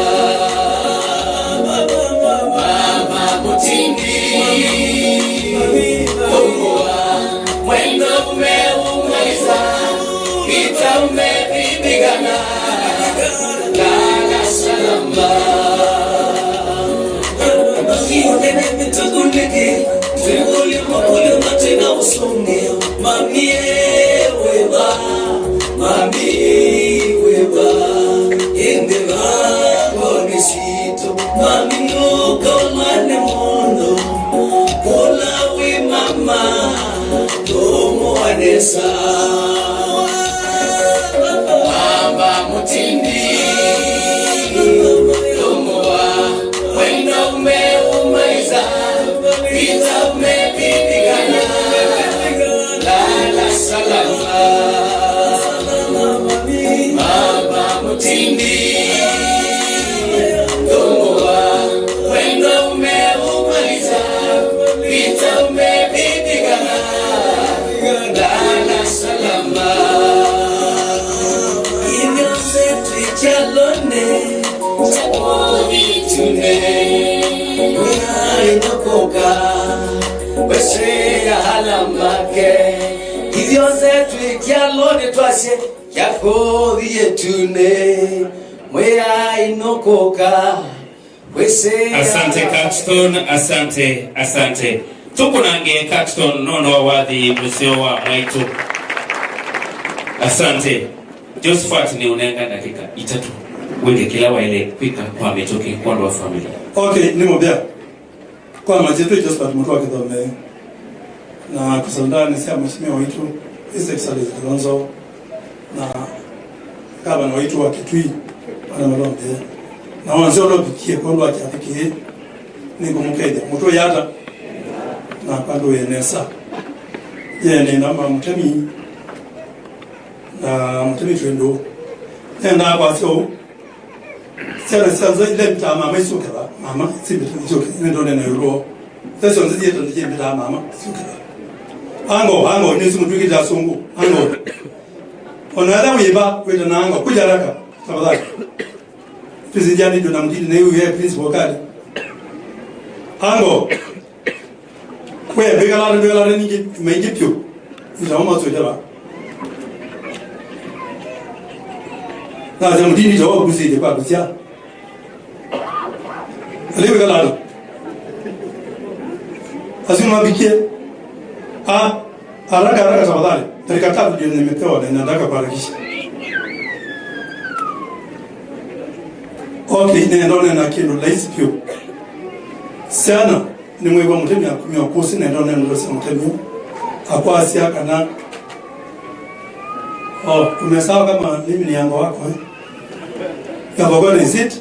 mama mutindi Lumuwa wendo umeumaliza vita umepigana lala salama Mami weba, mami weba, indela bonisito, mami nuka mane mono, kola we mama, tomo anesa, mama mutindi, tomo wa, wenda umeiza, vita umepigana. Salama, mama mutindi, Lumuwa wendo umeumaliza, vita umepigana, lala salama. Inyoze tuichalone, chakoni tune, wea inokoka, wese ya halamake. Hivyo zetu ikialone twashe yakodhi yetune mwea inokoka wese. Asante Caxton, asante. Tuko nange Caxton nono wadhi msio wa maitu. Asante. Josephat ni unenga dakika itatu. Wenge kila wa ile kwika kwa metoke kwa ndo wa familia. Okay, ni mbea. Kwa majitu Josephat mtu wa kidhome. Na kusandani siya mheshimiwa wetu His Excellency Kalonzo na gavana wetu wa Kitui wana Malombe na wanzio lobikie kwa ndo akiafikie ningo mukenya mtu yata na pando yenesa yene namba mutemi na mutemi twendo nenda kwa sio sasa ile mtama maisukaba mama sibitu njoke ndo nena yuro sasa nzije ndo mtama mama sukaba Ango, ni simu tukita sungu. Ango. Onada wiba, weta na ango. Kujaraka. Tafadhali. Tuzijani ndo namdini na yeye principal kali. Ango. Kwe begala ningi mengi pio. Utaoma sojala. Na zamdini jo kusije kwa kusia. Aliwe galado. Asuma bikie. Haraka tafadhali. Dakika 3 ndio nimepewa na nataka kuharakisha. Okay, ndio na kindo laisi pio. Sana ni mwewa mtemi akumia kosi na ndio ndio sema mtemi. Hapo asia kana. Umesawa kama mimi ni yango wako eh. Kabogole is it?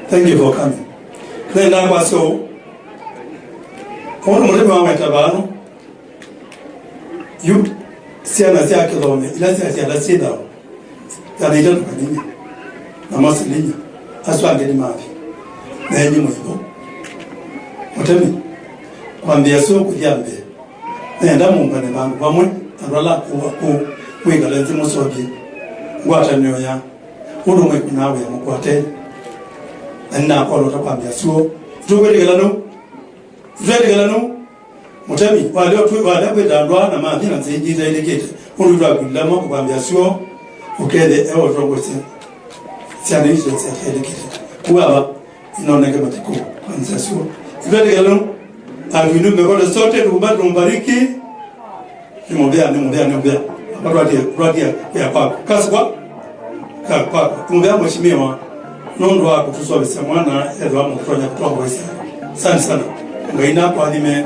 Thank you for coming. Nenda kwa so kwa mrembo wa matabano yu siana sia kilome ila sia la sida ya ndio kanini na masilinya aswa ngeni mapi na yenye mwibo mutemi kwambia so kujambe nenda mumbane bangu bamwe arala ku mwingala nzimo sobi ngwata nyoya uno mwe kunawe mukwate na kwa lota kwambia so tuwele galano mutemi wale watu wale kwendandwa na mathi na zinjita ilikete ulwa kulama kwambia so ukende ewo tongosi siana hizo za ilikete kuaba inaoneka matiko kwanza so tuwele galano avinu mekole sote tumbariki nimwambia Radia ya kwako kaswa kwa kumwambia mheshimiwa nondo wako tuswabisa mwana edwa mkufanya kutoa voice. Sana ngaina kwa nime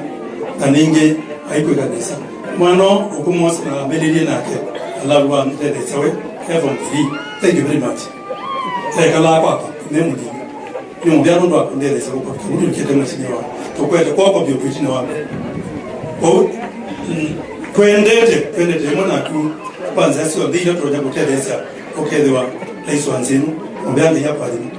kaninge haiko kanisa mwano ukumosi na belili nake alabwa mtende sawe heaven free. Thank you very much. Kala kwa nemudi ni mbya ndo akondeleza kwa kitu kile msinyo to kwenda kwa bio kuitina wapo kwa kwendete mwana tu kwanza sio ndio tunaja kuteleza okedwa rais wa nzinu mbya ni hapa ni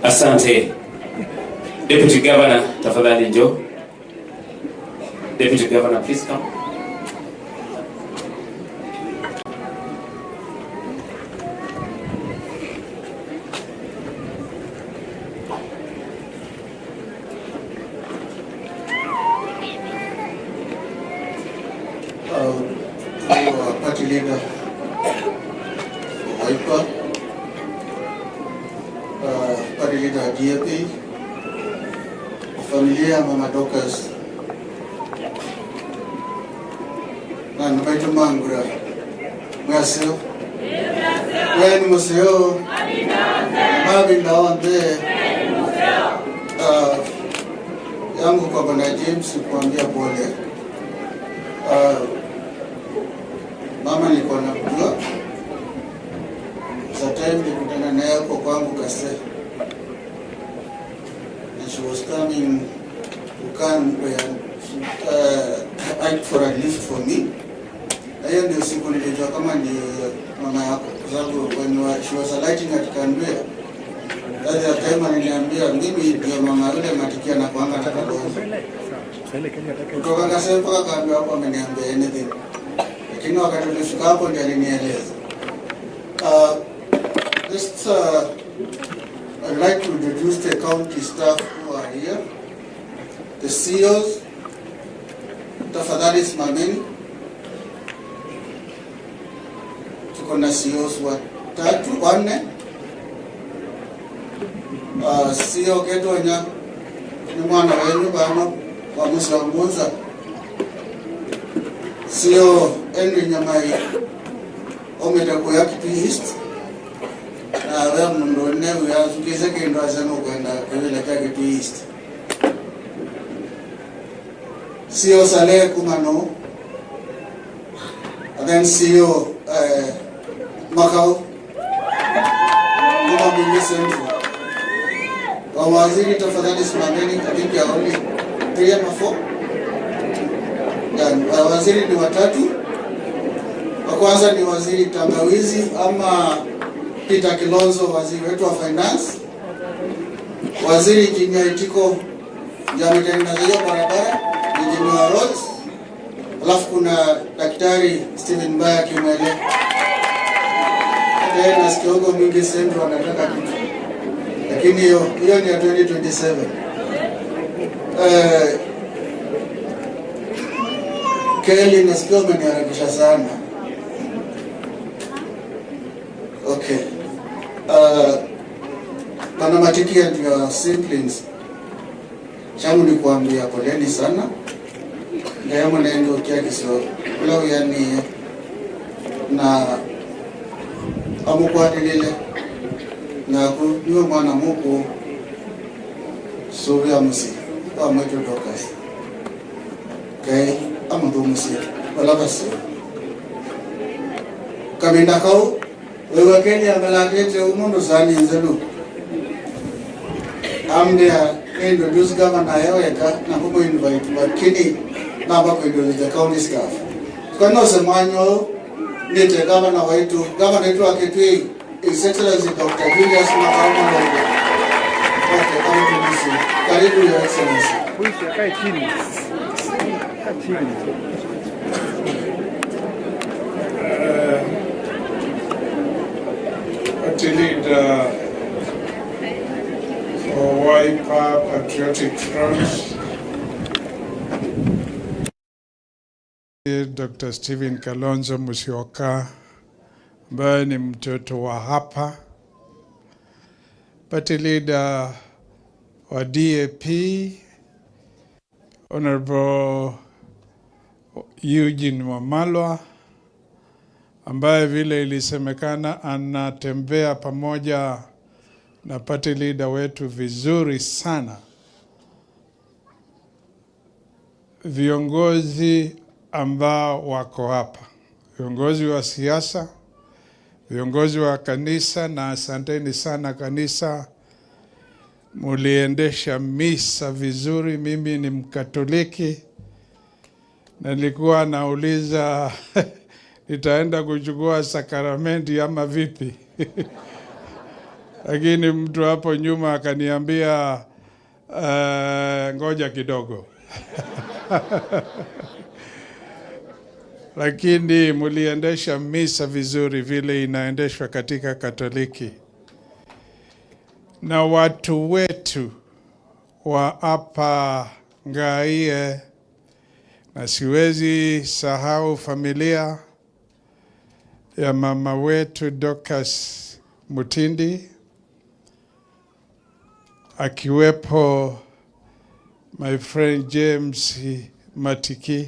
Asante. Deputy Governor, tafadhali njoo. Deputy Governor, please come. Party leader for Wiper, party leader DAP, familia Mama Dorcas, na nubaitu mangura, mwaseo, weni museo, mabinda wande, yangu kwa Bwana James kuambia pole. Mama nilikuwa nakujua. Time nilikutana naye kwa kwangu Kase. And she was coming to come ask for a lift for me. Na hiyo ndio siku nilijua kama ni mama yako. Kwa sababu when she was alighting at Kanbea, that time aliniambia mimi ndio mama yule matikia na kuanga na Kalonzo. Kutoka Kase mpaka Kanbea hapo ameniambia anything. Lakini wakati tulifika hapo ndio alinieleza. I'd like to introduce the county staff who are here. The CEOs, tafadhali simameni. Tuko na CEOs wanne. CEO Kedonya ni mwana wenu bano wa Musa. CEO Henry Nyamai ometa kuya Kitu East. Na wewe mundu newe azungeze kendo azano kwenda kwenda kwa Kitu East. CEO Saleh Kumano, and then CEO Makau Kuma Bingi Central. Waziri tafadhali simameni, I think ya only 3 ama 4. Dan waziri ni watatu. Wa kwanza ni waziri Tangawizi ama Peter Kilonzo, waziri wetu wa finance. Waziri Engineer Itiko Jametengeneza hiyo barabara, Engineer Roads. Alafu kuna Daktari Stephen Mbaya Kimwele. Tena Skiogo Mingi Central anataka kitu. Lakini hiyo ni ya 2027. Kelly nasikia umeniharakisha sana. Okay. Pana matiki ya siblings. Changu ni kuambia poleni sana. Ndio mwenendo kia kisio. Kula uyani na amukwatile na kujua mwana muku sovya musi kwa mwetu Dorcas. Kai amudu musi wala basi. Kabinda kau wewe Kenya amelakete umundu sani nzelu. Amdia introduce governor yaweka na kumu invite lakini namba kwa introduce the county staff. Kwa no semanyo nite governor wetu akitui His Excellency Dr. Julius Makama. Okay, karibu Your Excellency. Kae chini. Party leader for Wiper Patriotic Front, Dr. Stephen Kalonzo Musyoka, ambaye ni mtoto wa hapa. Party leader wa DAP, Honorable Eugene Wamalwa, ambaye vile ilisemekana anatembea pamoja na party leader wetu vizuri sana. Viongozi ambao wako hapa, viongozi wa siasa, viongozi wa kanisa, na asanteni sana kanisa, muliendesha misa vizuri. Mimi ni Mkatoliki na nilikuwa nauliza nitaenda kuchukua sakramenti ama vipi? Lakini mtu hapo nyuma akaniambia ngoja kidogo. Lakini muliendesha misa vizuri vile inaendeshwa katika Katoliki. Na watu wetu wa hapa Ngaie, na siwezi sahau familia ya mama wetu Dorcas Mutindi, akiwepo my friend James Matiki,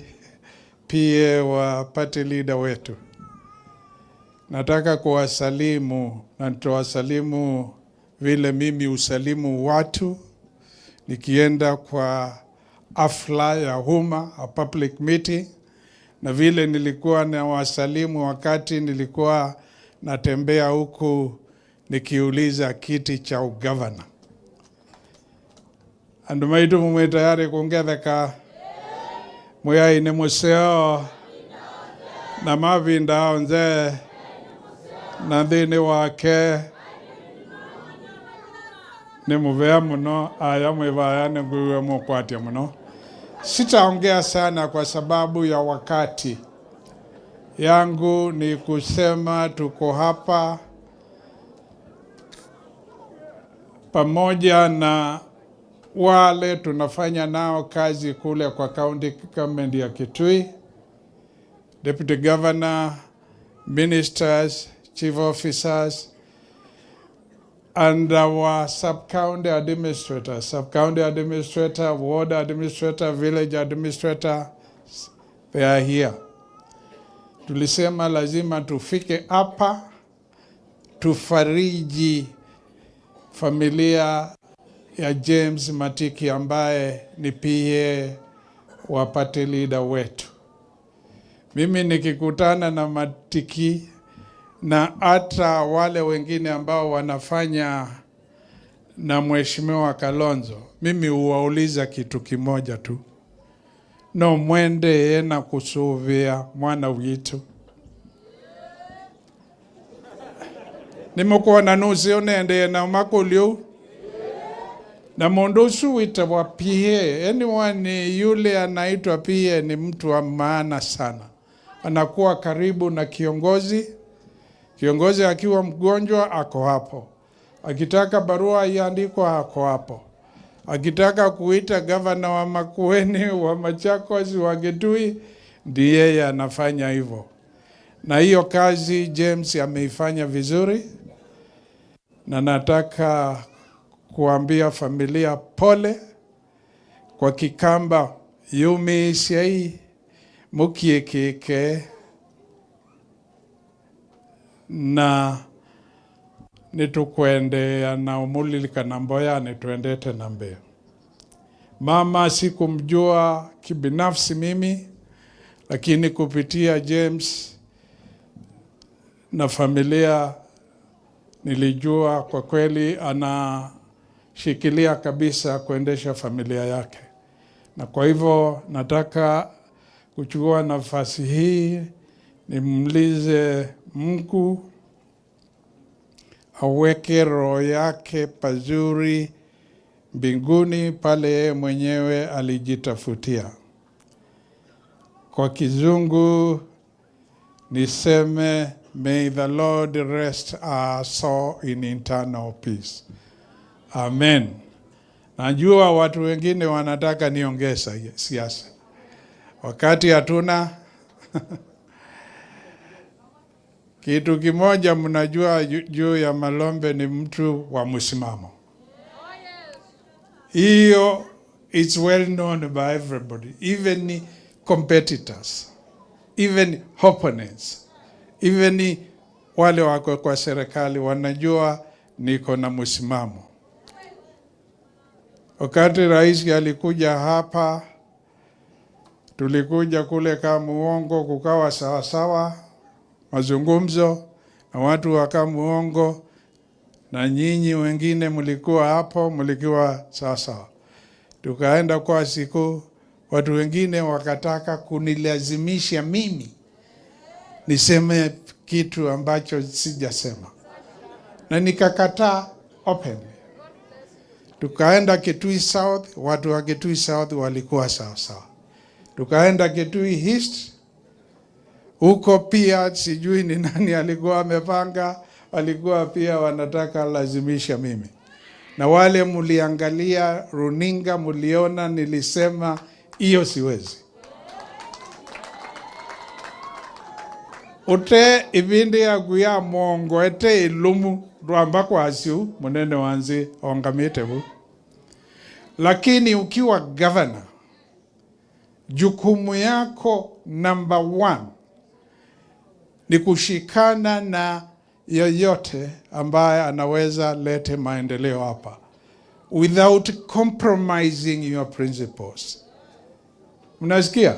pia wa party leader wetu. Nataka kuwasalimu na nitawasalimu vile mimi usalimu watu nikienda kwa afla ya umma, a public meeting, na vile nilikuwa na wasalimu wakati nilikuwa natembea huku nikiuliza kiti cha ugavana. Andu maitu mumwe tayari kuongetheka mwai ni museo na mavinda onze na thini wake ni muvea muno aya mwivaya ni nguwe mukwatia muno. Sitaongea sana kwa sababu ya wakati yangu, ni kusema tuko hapa pamoja na wale tunafanya nao kazi kule kwa county government ya Kitui, deputy governor, ministers, chief officers, and our sub-county administrator, ward administrator, village administrator, they are here. Tulisema lazima tufike hapa tufariji familia ya James Matiki ambaye ni PA wa party leader wetu. Mimi nikikutana na Matiki na hata wale wengine ambao wanafanya na Mheshimiwa Kalonzo, mimi huwauliza kitu kimoja tu. No mwende na kusuvia mwana witu. Nimukuona nusi onende na makulio. Na mondosu wita wa PA, anyone yule anaitwa PA ni mtu wa maana sana. Anakuwa karibu na kiongozi. Kiongozi akiwa mgonjwa ako hapo. Akitaka barua iandikwa ako hapo. Akitaka kuita gavana wa Makueni, wa Machakos, wa Kitui, ndiye anafanya hivyo. Na hiyo kazi James ameifanya vizuri. Na nataka kuambia familia pole kwa Kikamba yumi siai mukiekeke na nitukwende na umulilika na mboya nituendete na mbeo. Mama sikumjua kibinafsi mimi, lakini kupitia James na familia nilijua kwa kweli anashikilia kabisa kuendesha familia yake. Na kwa hivyo nataka kuchukua nafasi hii nimlize Mungu aweke roho yake pazuri mbinguni pale yeye mwenyewe alijitafutia. Kwa kizungu niseme, may the Lord rest our soul in eternal peace. Amen. Najua watu wengine wanataka niongeza siasa. Wakati hatuna kitu kimoja mnajua juu ya Malombe ni mtu wa msimamo. Hiyo it's well known by everybody, even competitors, even opponents, even wale wako kwa serikali wanajua niko na msimamo. Wakati rais alikuja hapa tulikuja kule Kamuongo, kukawa sawa mazungumzo na watu wa Kamuongo, na nyinyi wengine mlikuwa hapo, mlikuwa sawa. Tukaenda kwa siku, watu wengine wakataka kunilazimisha mimi niseme kitu ambacho sijasema, na nikakataa openly. Tukaenda Kitui South, watu wa Kitui South walikuwa sawa. Tukaenda Kitui East, huko pia sijui ni nani alikuwa amepanga, walikuwa pia wanataka lazimisha mimi. Na wale muliangalia runinga muliona nilisema hiyo siwezi. Ute ibindi ya guya mongo ete ilumu rwamba kwa asiu munene wanzi ongamite bu. Lakini ukiwa governor, jukumu yako number 1 ni kushikana na yoyote ambaye anaweza lete maendeleo hapa without compromising your principles. Mnasikia?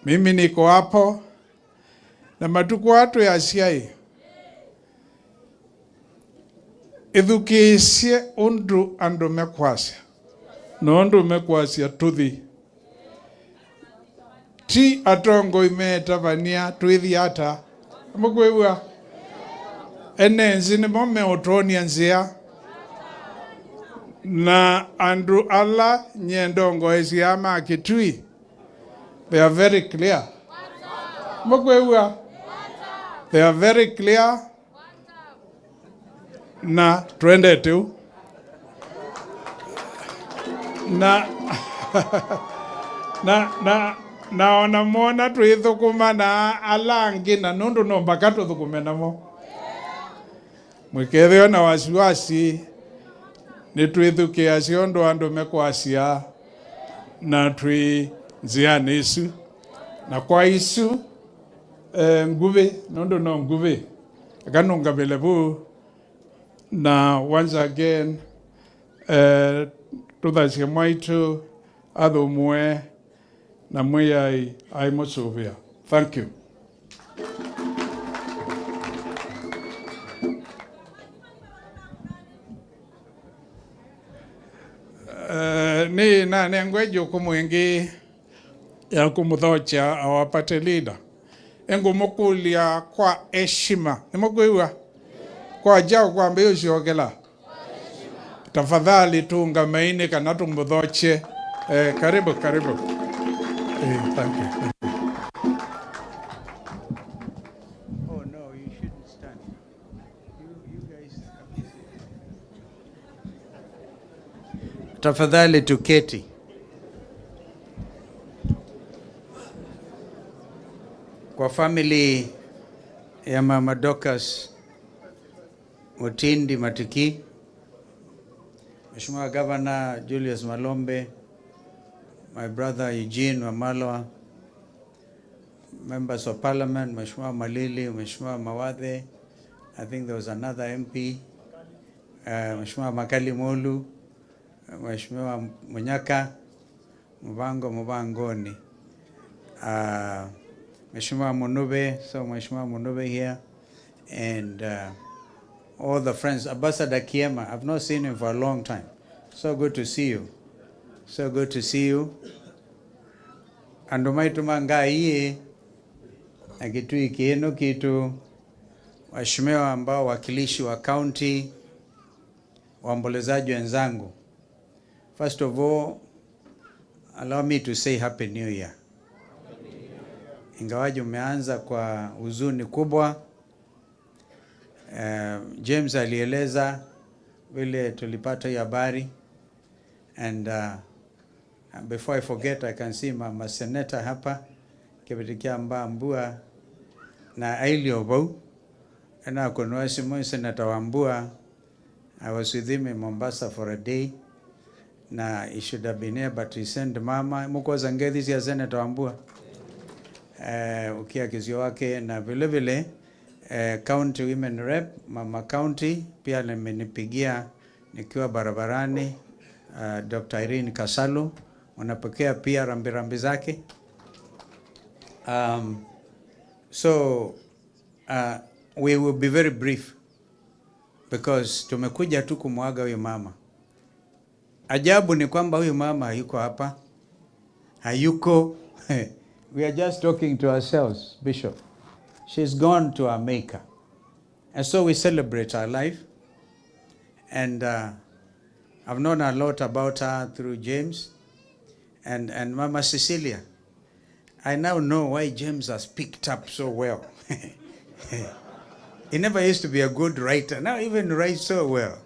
Mimi niko hapo na matuku watu ya siai. Edukisie undu ando mekwasia. No undu mekwasia tuthi. Ti atongo imeta vania tuithi ata. Mkwewa. Ene nzini mome otroni anzia. Na andu ala nyendongo esiama Kitui. They are very clear. Mkwewa. They are very clear. Na twende tu. Na onamona tuithukuma na alangi na nundu nombaka tuthukume namo. Mwikethio na wasiwasi ni tuithukia ciondo andu mekwasia na twi nziani isu. Na kwa isu nguvi, nundu no nguvi. Akanunga belebu. Na once again, tuthacie mwaitu athumwe na mwiyai aimusuvia. Thank you. Ni na nengwe jukumu ingi ya kumuthocha awapate leader. Engu mukulia kwa heshima. Nimukwiwa kwa jao kwa mbeo siogela. Tafadhali tunga maini kana tumuthoche. Karibu. Thank you. Oh no, you shouldn't stand. You guys. Tafadhali tuketi. Kwa family ya Mama Dorcas Mutindi Matiki, Mheshimiwa Governor Julius Malombe, my brother Eugene Wamalwa, members of parliament, Mheshimiwa Malili, Mheshimiwa Mawadhe, I think there was another MP, Mheshimiwa Makali Molu, Mheshimiwa Munyaka, Mubangoni, Mheshimiwa Munube, so Mheshimiwa Munube here, and all the friends. Ambassador Kiema, I've not seen him for a long time. So good to see you. So good to see you. Andumaituma ngai na Kitui kieno kitu, waheshimiwa ambao wakilishi wa county, waombolezaji wenzangu. First of all, allow me to say Happy New Year. Ingawaji umeanza kwa huzuni kubwa. James alieleza vile tulipata hii habari, and before I forget, I can see Mama Senator hapa kibitikia Mbua na Ailio Bau, na kunwasi mwe Senator Wambua. I was with him in Mombasa for a day, na he should have been here, but he sent Mama muko zangezi ya Senator Wambua ukia kizio wake, na vile vile County Women Rep Mama County pia nimenipigia nikiwa barabarani, Dr. Irene Kasalo wanapokea pia rambirambi zake. So we will be very brief because tumekuja tu kumwaga huyu mama. Ajabu ni kwamba huyu mama hayuko hapa. Hayuko. We are just talking to ourselves, Bishop. She's gone to our Maker. And so we celebrate our life. And I've known a lot about her through James and Mama Cecilia. I now know why James has picked up so well. He never used to be a good writer. Now even writes so well.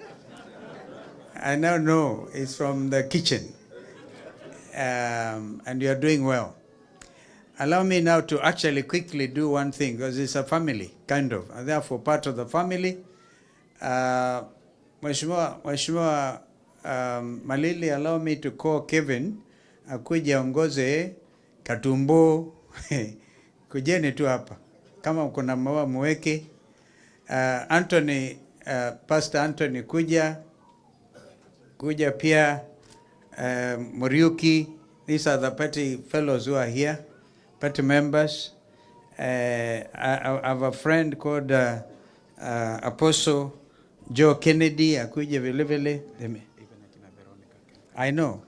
I now know it's from the kitchen. And you are doing well. Allow me now to actually quickly do one thing, because it's a family, kind of, and therefore part of the family. Mheshimiwa Malili, allow me to call Kevin, akuje ongoze Katumbo. Kujeni tu hapa. Kama kuna maua muweke. Anthony, Pastor Anthony kuja pia. Muriuki, these are the party fellows who are here, party members. I have a friend called Apostle Joe Kennedy, akuje vile vile. I know,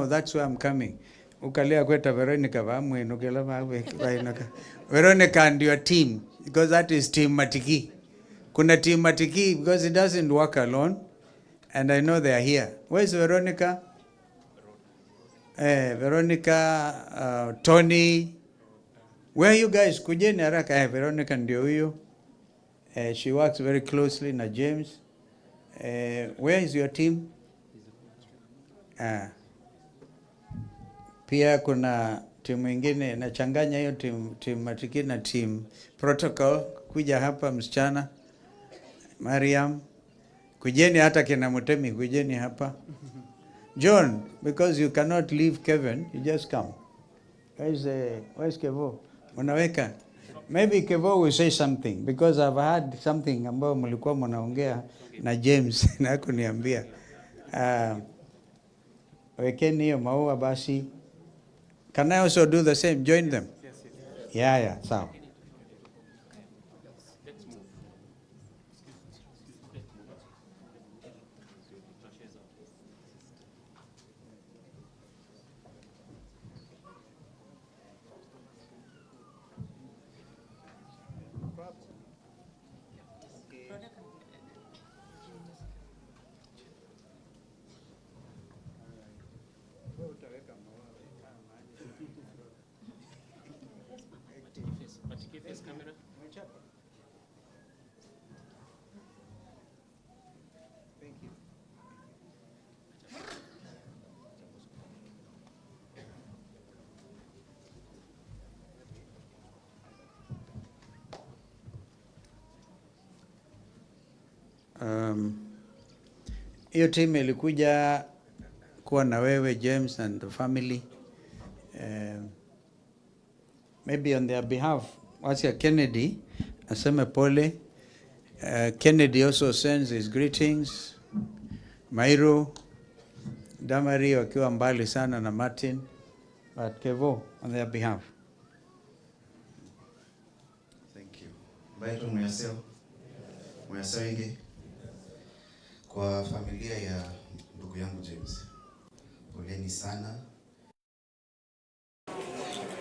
that's where I'm coming. Ukalia kweta Veronica vamwe nukela mawe. Veronica and your team, because that is Team Matiki. Kuna Team Matiki, because it doesn't work alone. And I know they are here. Where's Veronica? Veronica, Tony, where are you guys? Kujeni haraka. Veronica ndio huyo. She works very closely na James. Where is your team? Pia kuna timu ingine nachanganya hiyo team Matiki na team Protocol. Kuja hapa msichana Mariam. Kujeni hata kina Mutemi, kujeni hapa. John, because you cannot leave Kevin, you just come. Where's Kevo? Unaweka. Maybe Kevo will say something, because I've had something ambao mlikuwa mnaongea na James na hakuniambia. Wekeni hiyo maua basi. Can I also do the same? Join them? Yeah, sawa. Hiyo team ilikuja kuwa na wewe James and the family. Maybe on their behalf, Wasia Kennedy aseme pole. Kennedy also sends his greetings. Mairo, Damari wakiwa mbali sana na Martin. But Kevo on their behalf. Thank you. Mairo Muyasewingi. Kwa familia ya ndugu yangu James, poleni sana.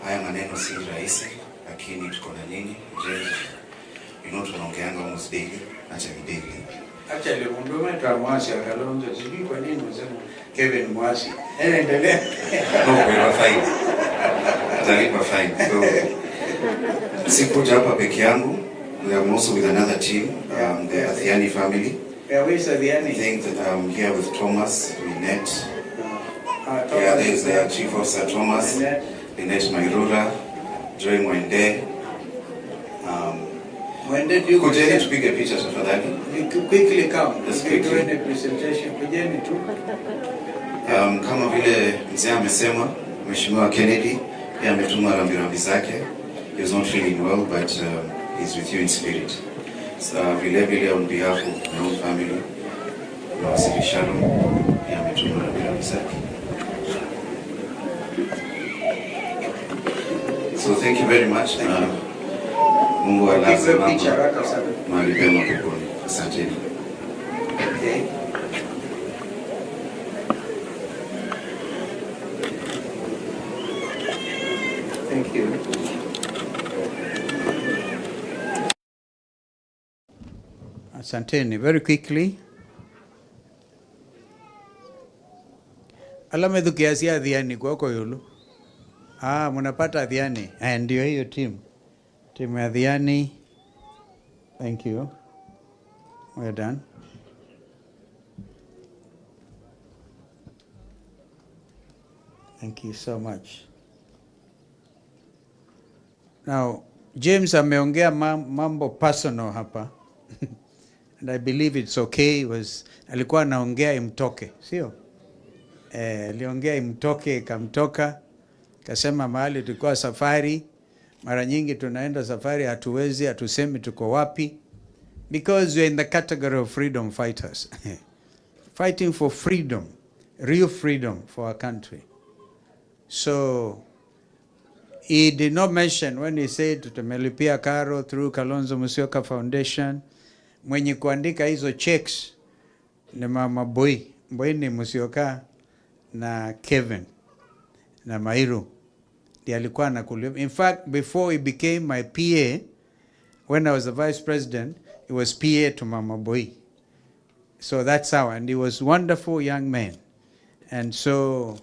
Haya maneno si rahisi, lakini tuko na nyinyi. James, tunaongeanga almost daily, daily. Actually, munduma tuamwasi akalonzo, sijui kwa nini msema Kevin Mwasi. Endelea. No, we're fine. Talipa fine. So, sikuja hapa peke yangu. We are also with another team, the Athiani family. Yeah, where's Athiani? I think that I'm here with Thomas, Lynette. Yeah, there's the Chief Officer Thomas, Lynette Mairura, Joy Mwende. Kujeni tupige picha tafadhali. You quickly come. Let's quickly do a presentation. Kujeni tu. Kama vile mzee amesema, Mheshimiwa Kennedy pia ametuma rambirambi zake. He was not feeling well, but he's with you in spirit. So vile on behalf of my own family, Siri Shalom, pia ametuma rambirambi zake. So thank you very much. Mungu alaze mama mahali pema peponi. Asanteni. Okay. Thank you. Asanteni. Very quickly. Alama tu kiasi adhiani kwako yulu. Mnapata adhiani. Ndio hiyo team. Team adhiani. Thank you. We're done. Thank you so much. Now, James ameongea mambo personal hapa. And I believe it's okay. Alikuwa anaongea imtoke, sio? Aliongea imtoke, ikamtoka. Kasema mahali tulikuwa safari. Mara nyingi tunaenda safari hatusemi tuko wapi. Because we're in the category of freedom fighters. Fighting for freedom, real freedom for our country. So, he did not mention when he said tumelipia karo through Kalonzo Musyoka Foundation. Mwenye kuandika hizo checks ni Mama Boy. Boy ni Musyoka na Kevin na Mairu. Ndiye alikuwa anakulipa. In fact, before he became my PA, when I was the vice president, he was PA to Mama Boy. So that's how, and he was a wonderful young man. And so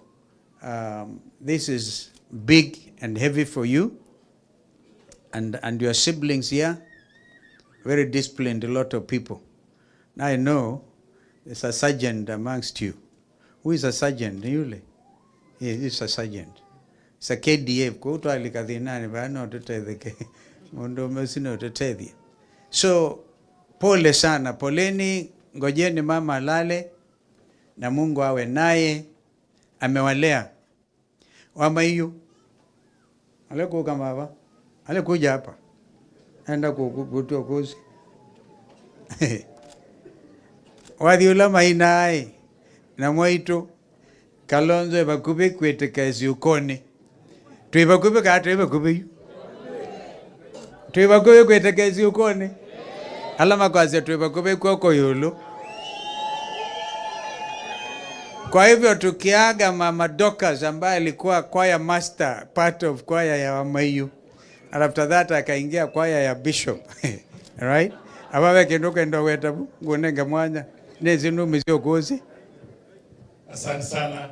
this is big and heavy for you and your siblings here. Very disciplined, a lot of people. Now I know there's a sergeant amongst you. Who is a sergeant? Yule? Yeah, he's a sergeant. It's a KDF. So, pole sana. Poleni, ngojeni mama alale, na Mungu awe naye, amewalea. Wama hiyo? Aleko kama hapa? Alekuja hapa? Enda kukutua kozi. Wadhiula mahinae. Na mwaito. Kalonzo bakube kwete kazi ukone. Tuibakube ka tuibakube yu. Tuibakube kwete kazi ukone. Alama kwazi tuibakube kwako yulu. Kwa hivyo tukiaga Mama Dorcas ambaye alikuwa choir master, part of choir ya Wamayu. And after that akaingia choir ya Bishop. Right? Abawe kinduka ndo wetabu ngunenga mwanya nezinu mizio kozi. Asante sana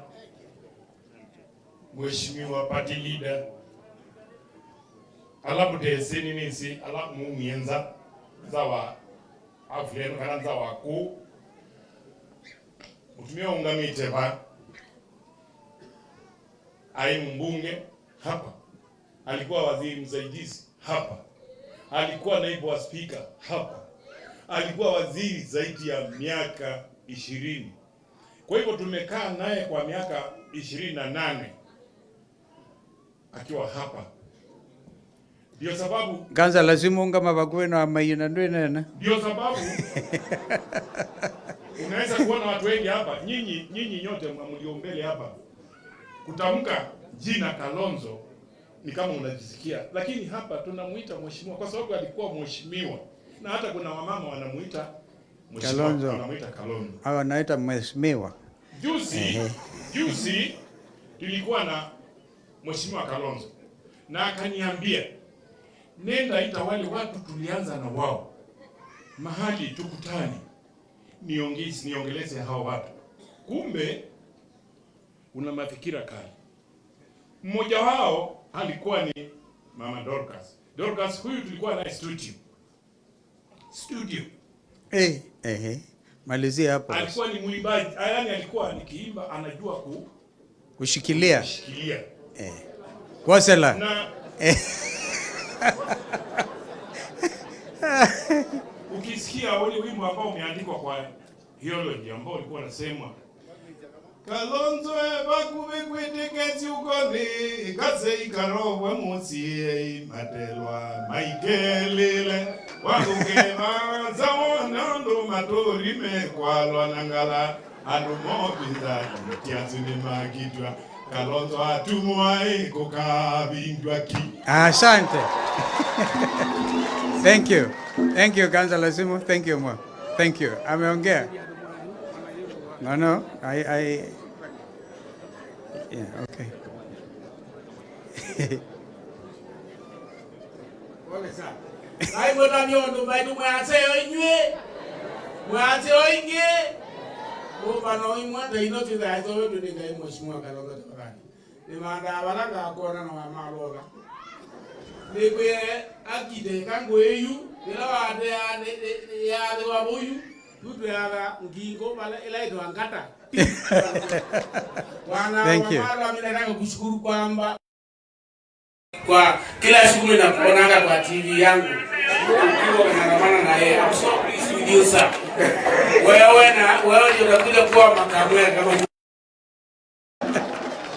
Mheshimiwa party leader. Alamu desini nisi alamu mienza zawa aflenu kana zawa ku utumia ungamite ba ai mbunge hapa, alikuwa waziri msaidizi hapa, alikuwa naibu wa speaker hapa, alikuwa waziri zaidi ya miaka 20. Kwa hivyo tumekaa naye kwa miaka 28 akiwa hapa. Ndio sababu ganza lazima unga mabakuwe na Wamayu ndio nena. Ndio sababu unaweza kuona watu wengi hapa, nyinyi nyote mlio mbele hapa, kutamka jina Kalonzo ni kama unajisikia, lakini hapa tunamuita mheshimiwa kwa sababu alikuwa mheshimiwa, na hata kuna wamama wanamuita mheshimiwa, wanamuita Kalonzo. Hawa wanaita mheshimiwa. Juzi tulikuwa na mheshimiwa Kalonzo na akaniambia nenda ita wale watu tulianza na wao mahali tukutani niongeleze hao watu. Kumbe una mafikira kali. Mmoja wao alikuwa ni Mama Dorcas. Dorcas huyu tulikuwa naye studio. Malizia hapo. Alikuwa ni mwimbaji, yani alikuwa nikiimba anajua kushikilia. Kushikilia. Kwasela. Na ukisikia ule wimbo ambao umeandikwa kwa theology ambao ulikuwa unasema Kalonzo bakube kwetekezi ukone kaze ikarowa musie matelwa maikelele wakukema zaona ndo matori mekwalwa nangala ando mopinda tianzini magitwa Kalonzo atumwae kukabindwa ki. Asante. Thank you. Thank you, Councillor Simu. Thank you, Mo. Thank you. Ameongea. No. Yeah, okay. Ai bota miondo vai do mwase oinwe. Mwase oinge. O bano imwanda inoti za hizo wetu ni ngai mheshimiwa Kalonzo tafadhali. Ni manda baraka akona na maloga. Nikwe akide kango eyu ila wade ya wa boyu tutu ya ngingo bala ila ito angata. Thank you. Wana mimi nataka kushukuru kwamba kwa kila siku ninakuonanga kwa TV yangu ukiwa unaandamana na yeye. I'm so pleased with you sir. Wewe ndio unakuja kuwa makamu kama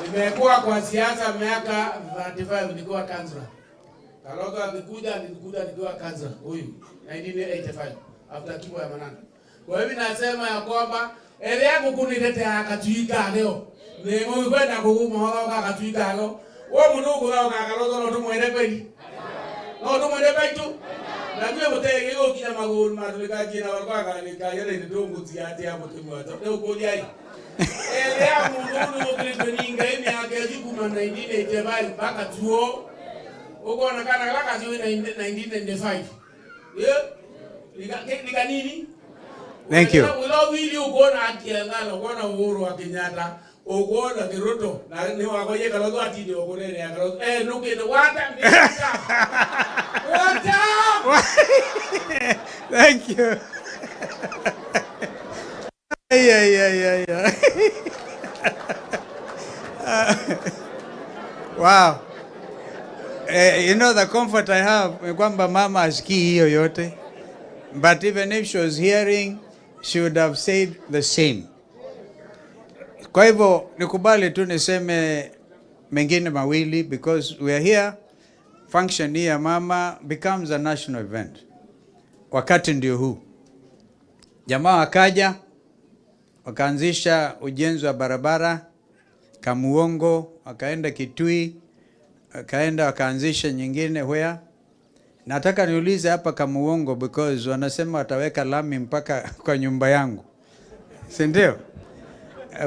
nimekuwa kwa siasa miaka 35 nilikuwa kansela. Kalonzo alikuja nikiwa kansela huyu 1985 after kifo ya Mananda. Kwa hivyo nasema ya kwamba ele yangu kunileta akatuika leo. Nemo kwenda kuguma wao akatuika leo. Wa munugo wao Kalonzo ndo tumwende kweli. No tumwende baitu. Na ngiye mutege go kina maguru matulika jina walikuwa kalika yale ndio nguzi ati hapo tumwato. Leo kodi ai. Ele yangu ndo kile ninga ime akajibu na 1985 mpaka tuo. Uko na kana laka ziwe 1995. Yeah. Nika nini? Thank you. Wila wili uko na akiangala uko na Uhuru wa Kenyatta uko na Ruto na ni wako ye Kalonzo atidi uko ne ya Kalonzo nuke the water. Water. Thank you. Yeah. Wow. You know the comfort I have kwamba mama asikii hiyo yote. But even if she was hearing, she would have said the same. Kwa hivyo nikubali tu niseme mengine mawili because we are here. Function hii ya mama becomes a national event. Wakati ndio huu. Jamaa wakaja wakaanzisha ujenzi wa barabara Kamuongo, wakaenda Kitui, wakaanzisha nyingine where. Nataka niulize hapa Kamuongo because wanasema wataweka lami mpaka kwa nyumba yangu. Si ndio?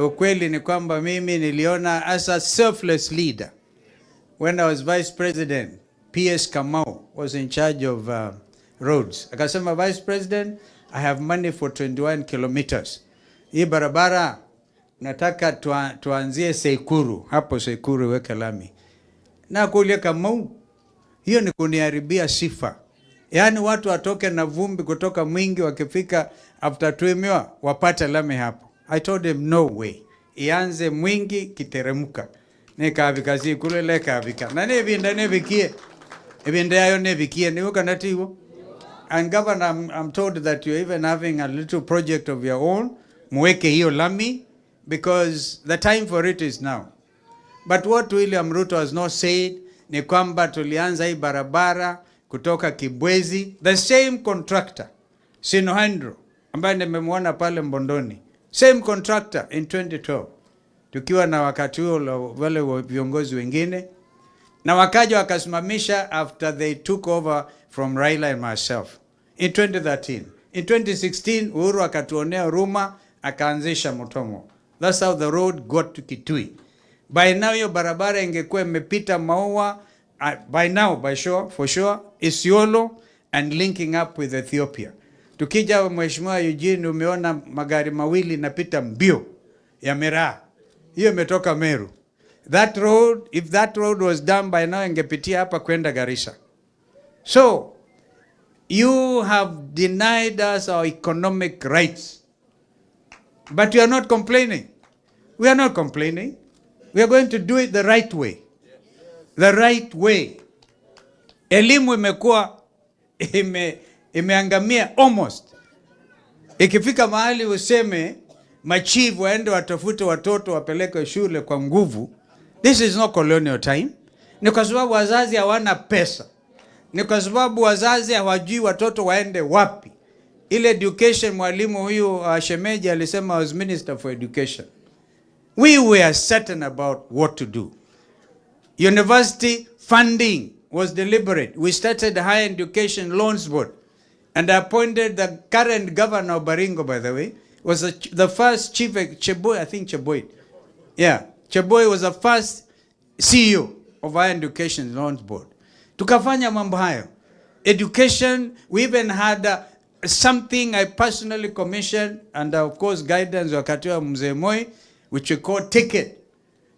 Ukweli ni kwamba mimi niliona as a selfless leader. When I was vice president, PS Kamau was in charge of roads. Akasema, Vice President, I have money for 21 kilometers. Hii barabara nataka tuanzie Sekuru. Hapo Sekuru weke lami. Na kulia Kamau, hiyo ni kuniharibia sifa. Yaani watu watoke na vumbi kutoka Mwingi wakifika after Twemiwa wapate lami hapo. I told him no way. Ianze Mwingi kiteremka. Nekabika Sekuru lekabika. Na nebinda nebikie. Ebinda ayo nebikie ni ukanatiwo. And Governor, I'm told that you're even having a little project of your own. Muweke hiyo lami because the time for it is now. But what William Ruto has not said ni kwamba tulianza hii barabara kutoka Kibwezi, the same contractor Sinohandro ambaye nimemwona pale Mbondoni, same contractor in 2012, tukiwa na wakati huo wale viongozi wengine, na wakaja wakasimamisha after they took over from Raila and myself in 2013. In 2016 Uhuru akatuonea huruma akaanzisha Mutomo. That's how the road got to Kitui. By now hiyo barabara ingekuwa imepita Maua, by now for sure Isiolo and linking up with Ethiopia. Tukija Mheshimiwa Eugene, umeona magari mawili napita mbio ya Miraa. Hiyo imetoka Meru. That road, if that road was done by now, ingepitia hapa kwenda Garissa. So you have denied us our economic rights. But we are not complaining. We are not complaining. We are going to do it the right way. The right way. Elimu imekuwa imeangamia almost. Ikifika mahali useme machifu waende watafute watoto wapeleke shule kwa nguvu. This is not colonial time. Ni kwa sababu wazazi hawana pesa. Ni kwa sababu wazazi hawajui watoto waende wapi. Ile education, mwalimu huyu Shemeji alisema was Minister for Education. We were certain about what to do. University funding was deliberate. We started the Higher Education Loans Board, and I appointed the current governor of Baringo, by the way, was the first chief, Cheboy, I think Cheboy. Yeah, Cheboy was the first CEO of Higher Education Loans Board. Tukafanya mambo hayo. Education, we even had something I personally commissioned, and of course guidance wakati wa Mzee Moi, which we call ticket.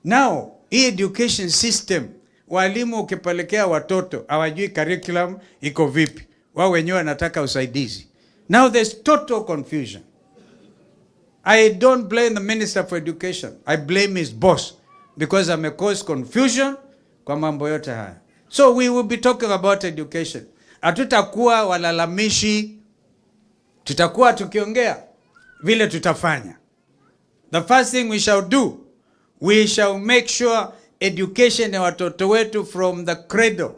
Now, hii education system, walimu ukipelekea watoto hawajui curriculum iko vipi, wao wenyewe wanataka usaidizi. Now there's total confusion. I don't blame the Minister for Education. I blame his boss, because I may cause confusion kwa mambo yote haya. So we will be talking about education. Hatutakuwa walalamishi, tutakuwa tukiongea vile tutafanya. The first thing we shall do, we shall make sure education ya watoto wetu from the cradle,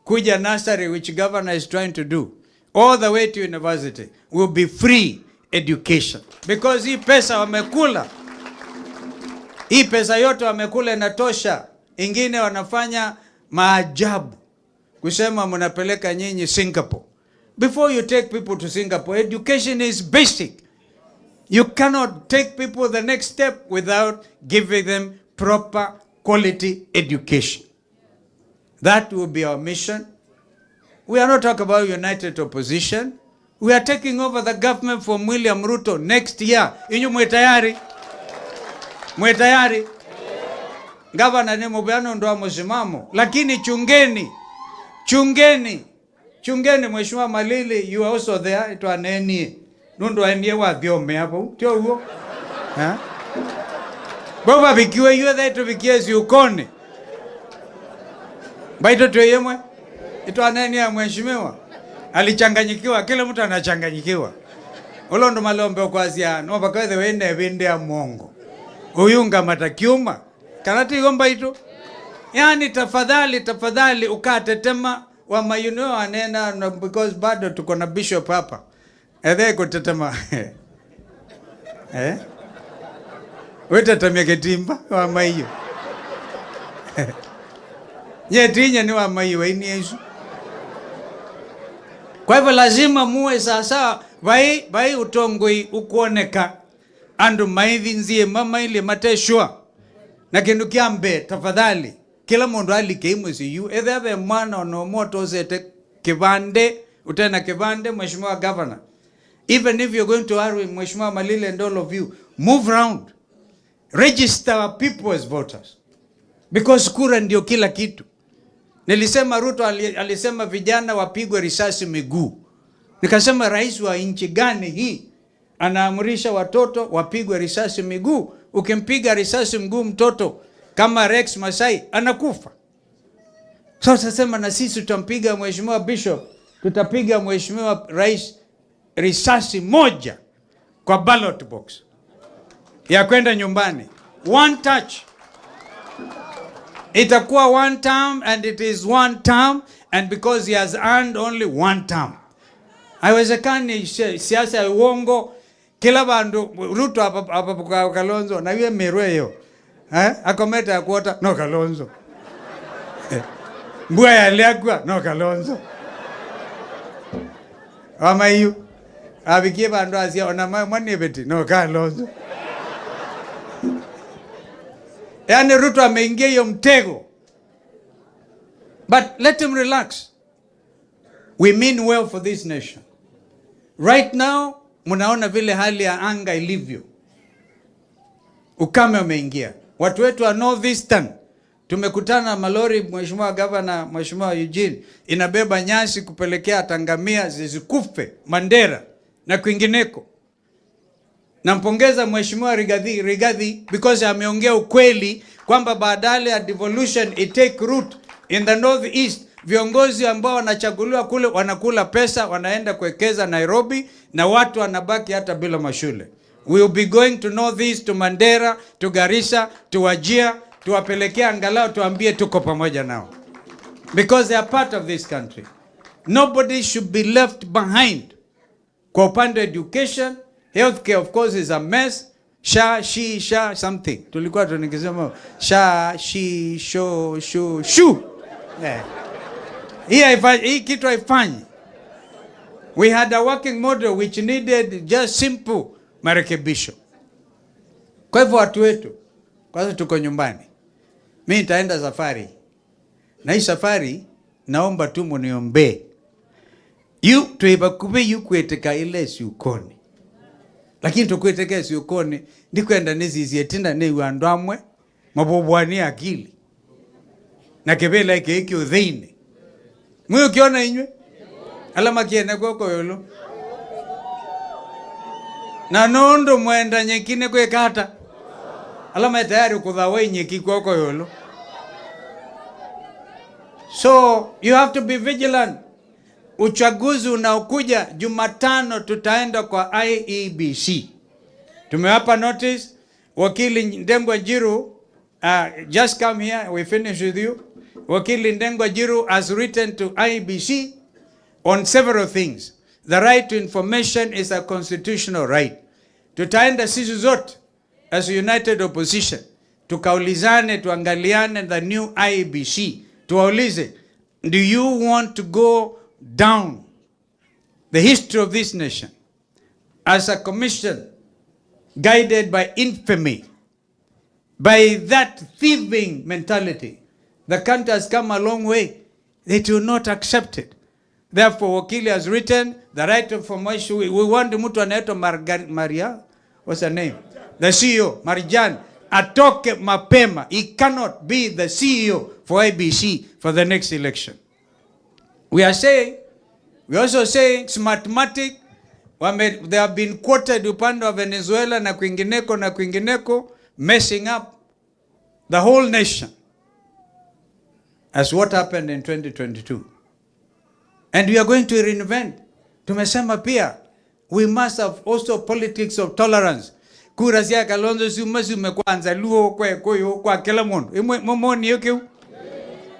kuja nursery, which governor is trying to do, all the way to university, will be free education. Because hii pesa wamekula, hii pesa yote wamekula inatosha. Ingine wanafanya maajabu kusema mnapeleka nyinyi Singapore. Before you take people to Singapore, education is basic. You cannot take people the next step without giving them proper quality education. That will be our mission. We are not talking about united opposition. We are taking over the government from William Ruto next year. Inyu mwe tayari? Mwe tayari? Governor ni mubeano ndo wa msimamo. Lakini chungeni. Chungeni Mheshimiwa Malili, you are also there. Ito aneni. Nundo anie wa thiome hapo. Tio huo? Ha? Baba bikiwe you there to bikiezi ukone. Baito tuyemwe. Ito aneni ya mheshimiwa. Alichanganyikiwa, kila mtu anachanganyikiwa. Ulo ndo malombe kwazia no bakaweze wende binde ya Mungu. Uyunga matakiuma. Kanati gomba ito. Yani tafadhali ukatetema wa mayunio anena, because bado tuko na bishop hapa. Ede kutetema. Wetatamia ketimba wa mayo. Nyetinya ni wa mayo wa ini Yesu. Kwa hivyo lazima muwe sasa vai utongoi ukuoneka andu maithi nzie mama ile mateshwa na kindu kiambe tafadhali kila mundu alike imwezi yu ethebe mwana no moto zete kibande utena kibande. Mheshimiwa Governor, even if you're going to Arui, Mheshimiwa Malile and all of you, move around, register our people as voters, because kura ndio kila kitu. Nilisema Ruto alisema vijana wapigwe risasi miguu. Nikasema rais wa nchi gani hii anaamrisha watoto wapigwe risasi miguu? Ukimpiga risasi mguu mtoto kama Rex Masai anakufa. Sasa sema na sisi tutampiga Mheshimiwa Bishop, tutapiga Mheshimiwa Rais risasi moja kwa ballot box ya kwenda nyumbani. One touch. Itakuwa one term, and it is one term, and because he has earned only one term. Haiwezekani siasa ya uongo. Kila bandu Ruto hapa Kalonzo na yeye merweyo. Akometa ya kuota no Kalonzo. Mbua ya liagwa no Kalonzo. Ama hiyo. Abikie bandu asia ona mwane beti no Kalonzo. Yani Ruto ameingia hiyo mtego. But let him relax. We mean well for this nation. Right now, munaona vile hali ya anga ilivyo. Ukame umeingia. Watu wetu wa Northeastern, tumekutana malori, Mheshimiwa Governor, Mheshimiwa Eugene, inabeba nyasi kupelekea Tangamia zisikufe, Mandera na kwingineko. Nampongeza Mheshimiwa Rigathi because ameongea ukweli kwamba badala ya devolution take root in the Northeast. Viongozi ambao wanachaguliwa kule wanakula pesa, wanaenda kuwekeza Nairobi na watu wanabaki hata bila mashule. We will be going to Northeast, to Mandera, to Garissa, to Wajir, tuwapelekea angalau tuambie tuko pamoja nao. Because they are part of this country. Nobody should be left behind. Kwa upande education, healthcare of course is a mess. Sha, she, sha, something. Tulikuwa tunikisema sha, she, sho, shu, shu. Hii kitu haifanyi. We had a working model which needed just simple marekebisho. Kwa hivyo watu wetu, kwanza tuko nyumbani. Mimi nitaenda safari. Na hii safari naomba tu mniombe. Tuibakube yukweteka ile siukoni. Lakini tukweteka siukoni ndikwenda nizizie tinda ne wandamwe mabobwani akili. Na kebela iki udhini. Mwe ukiona inywe? Alama kiene koko yolo. Na nondo mwenda nyekine kwe kata. Alama tayari kudhawe nyeki koko yolo. So you have to be vigilant. Uchaguzi unaokuja Jumatano tutaenda kwa IEBC. Tumewapa notice. Wakili Ndengwa Njiru, just come here, we finish with you. Wakili Ndengwa Njiru has written to IEBC on several things. The right to information is a constitutional right. Tutaenda sisi zote as united opposition. Tukaulizane, tuangaliane the new IEBC. Tuwaulize, do you want to go down the history of this nation as a commission guided by infamy, by that thieving mentality? The country has come a long way. They do not accept it. Therefore, Wakili has written the right of information. We want mtu anaitwa Maria, what's her name? The CEO, Marjan, atoke mapema. He cannot be the CEO for IBC for the next election. We also saying Smartmatic, they have been quoted upande wa Venezuela na kwingineko, messing up the whole nation as what happened in 2022. And we are going to reinvent. Tumesema pia, we must have also politics of tolerance. Kura zia Kalonzo sume kwanza luo kwa kila mundu. Momoni yuki.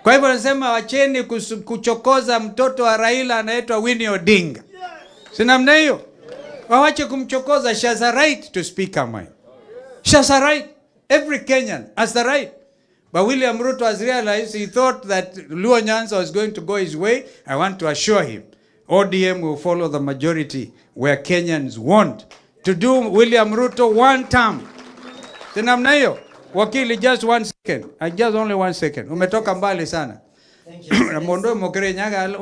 Kwa hivyo nasema wacheni kuchokoza mtoto wa Raila anaitwa Winnie Odinga. Sinamna hiyo? Wawache kumchokoza. She has a right to speak her mind. She has a right. Every Kenyan has the right. But William Ruto has realized, he thought that Luo Nyanza was going to go his way. I want to assure him, ODM will follow the majority where Kenyans want to do William Ruto one term. Sinamna hiyo? Wakili, just 1 second. Just only 1 second. Umetoka mbali sana. Thank you. Na mondo mo kere nyaga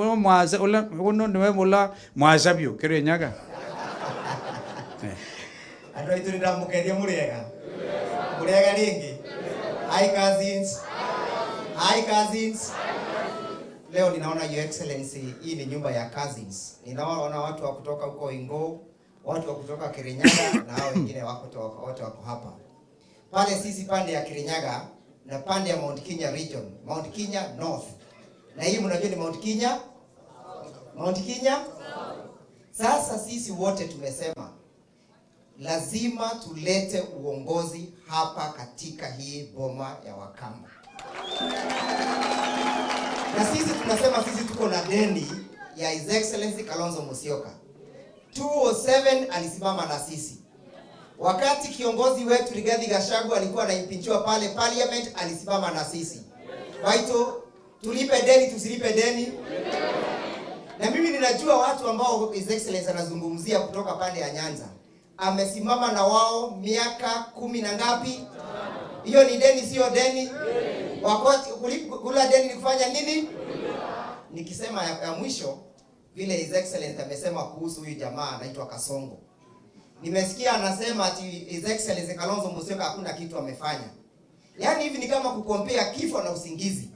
uno niwe mula mwazabyo kere nyaga. Andoi tulinda mukeria murega. Murega lingi. Hi cousins. Hi cousins. Leo ninaona Your Excellency, hii ni nyumba ya cousins. Ninaona watu wa kutoka huko Ingo, watu wa kutoka Kirinyaga na hao wengine wote wako hapa. Pale sisi pande ya Kirinyaga na pande ya Mount Kenya region, Mount Kenya North. Na hii mnajua ni Mount Kenya? Mount Kenya? Sasa sisi wote tumesema lazima tulete uongozi hapa katika hii boma ya Wakamba. Na sisi tunasema sisi tuko na deni ya His Excellency Kalonzo Musyoka. 2007 alisimama na sisi. Wakati kiongozi wetu Rigathi Gachagua alikuwa anaimpichiwa pale parliament, alisimama na sisi. Waito, tulipe deni tusilipe deni? Na mimi ninajua watu ambao His Excellency anazungumzia kutoka pande ya Nyanza. Amesimama na wao miaka 10 na ngapi? Hiyo ni deni, sio deni? Wakati kula deni ni kufanya nini? Nikisema ya mwisho vile His Excellency amesema kuhusu huyu jamaa anaitwa Kasongo. Nimesikia anasema ati His Excellency Kalonzo Musyoka hakuna kitu amefanya. Yaani hivi ni kama kukompea kifo na usingizi.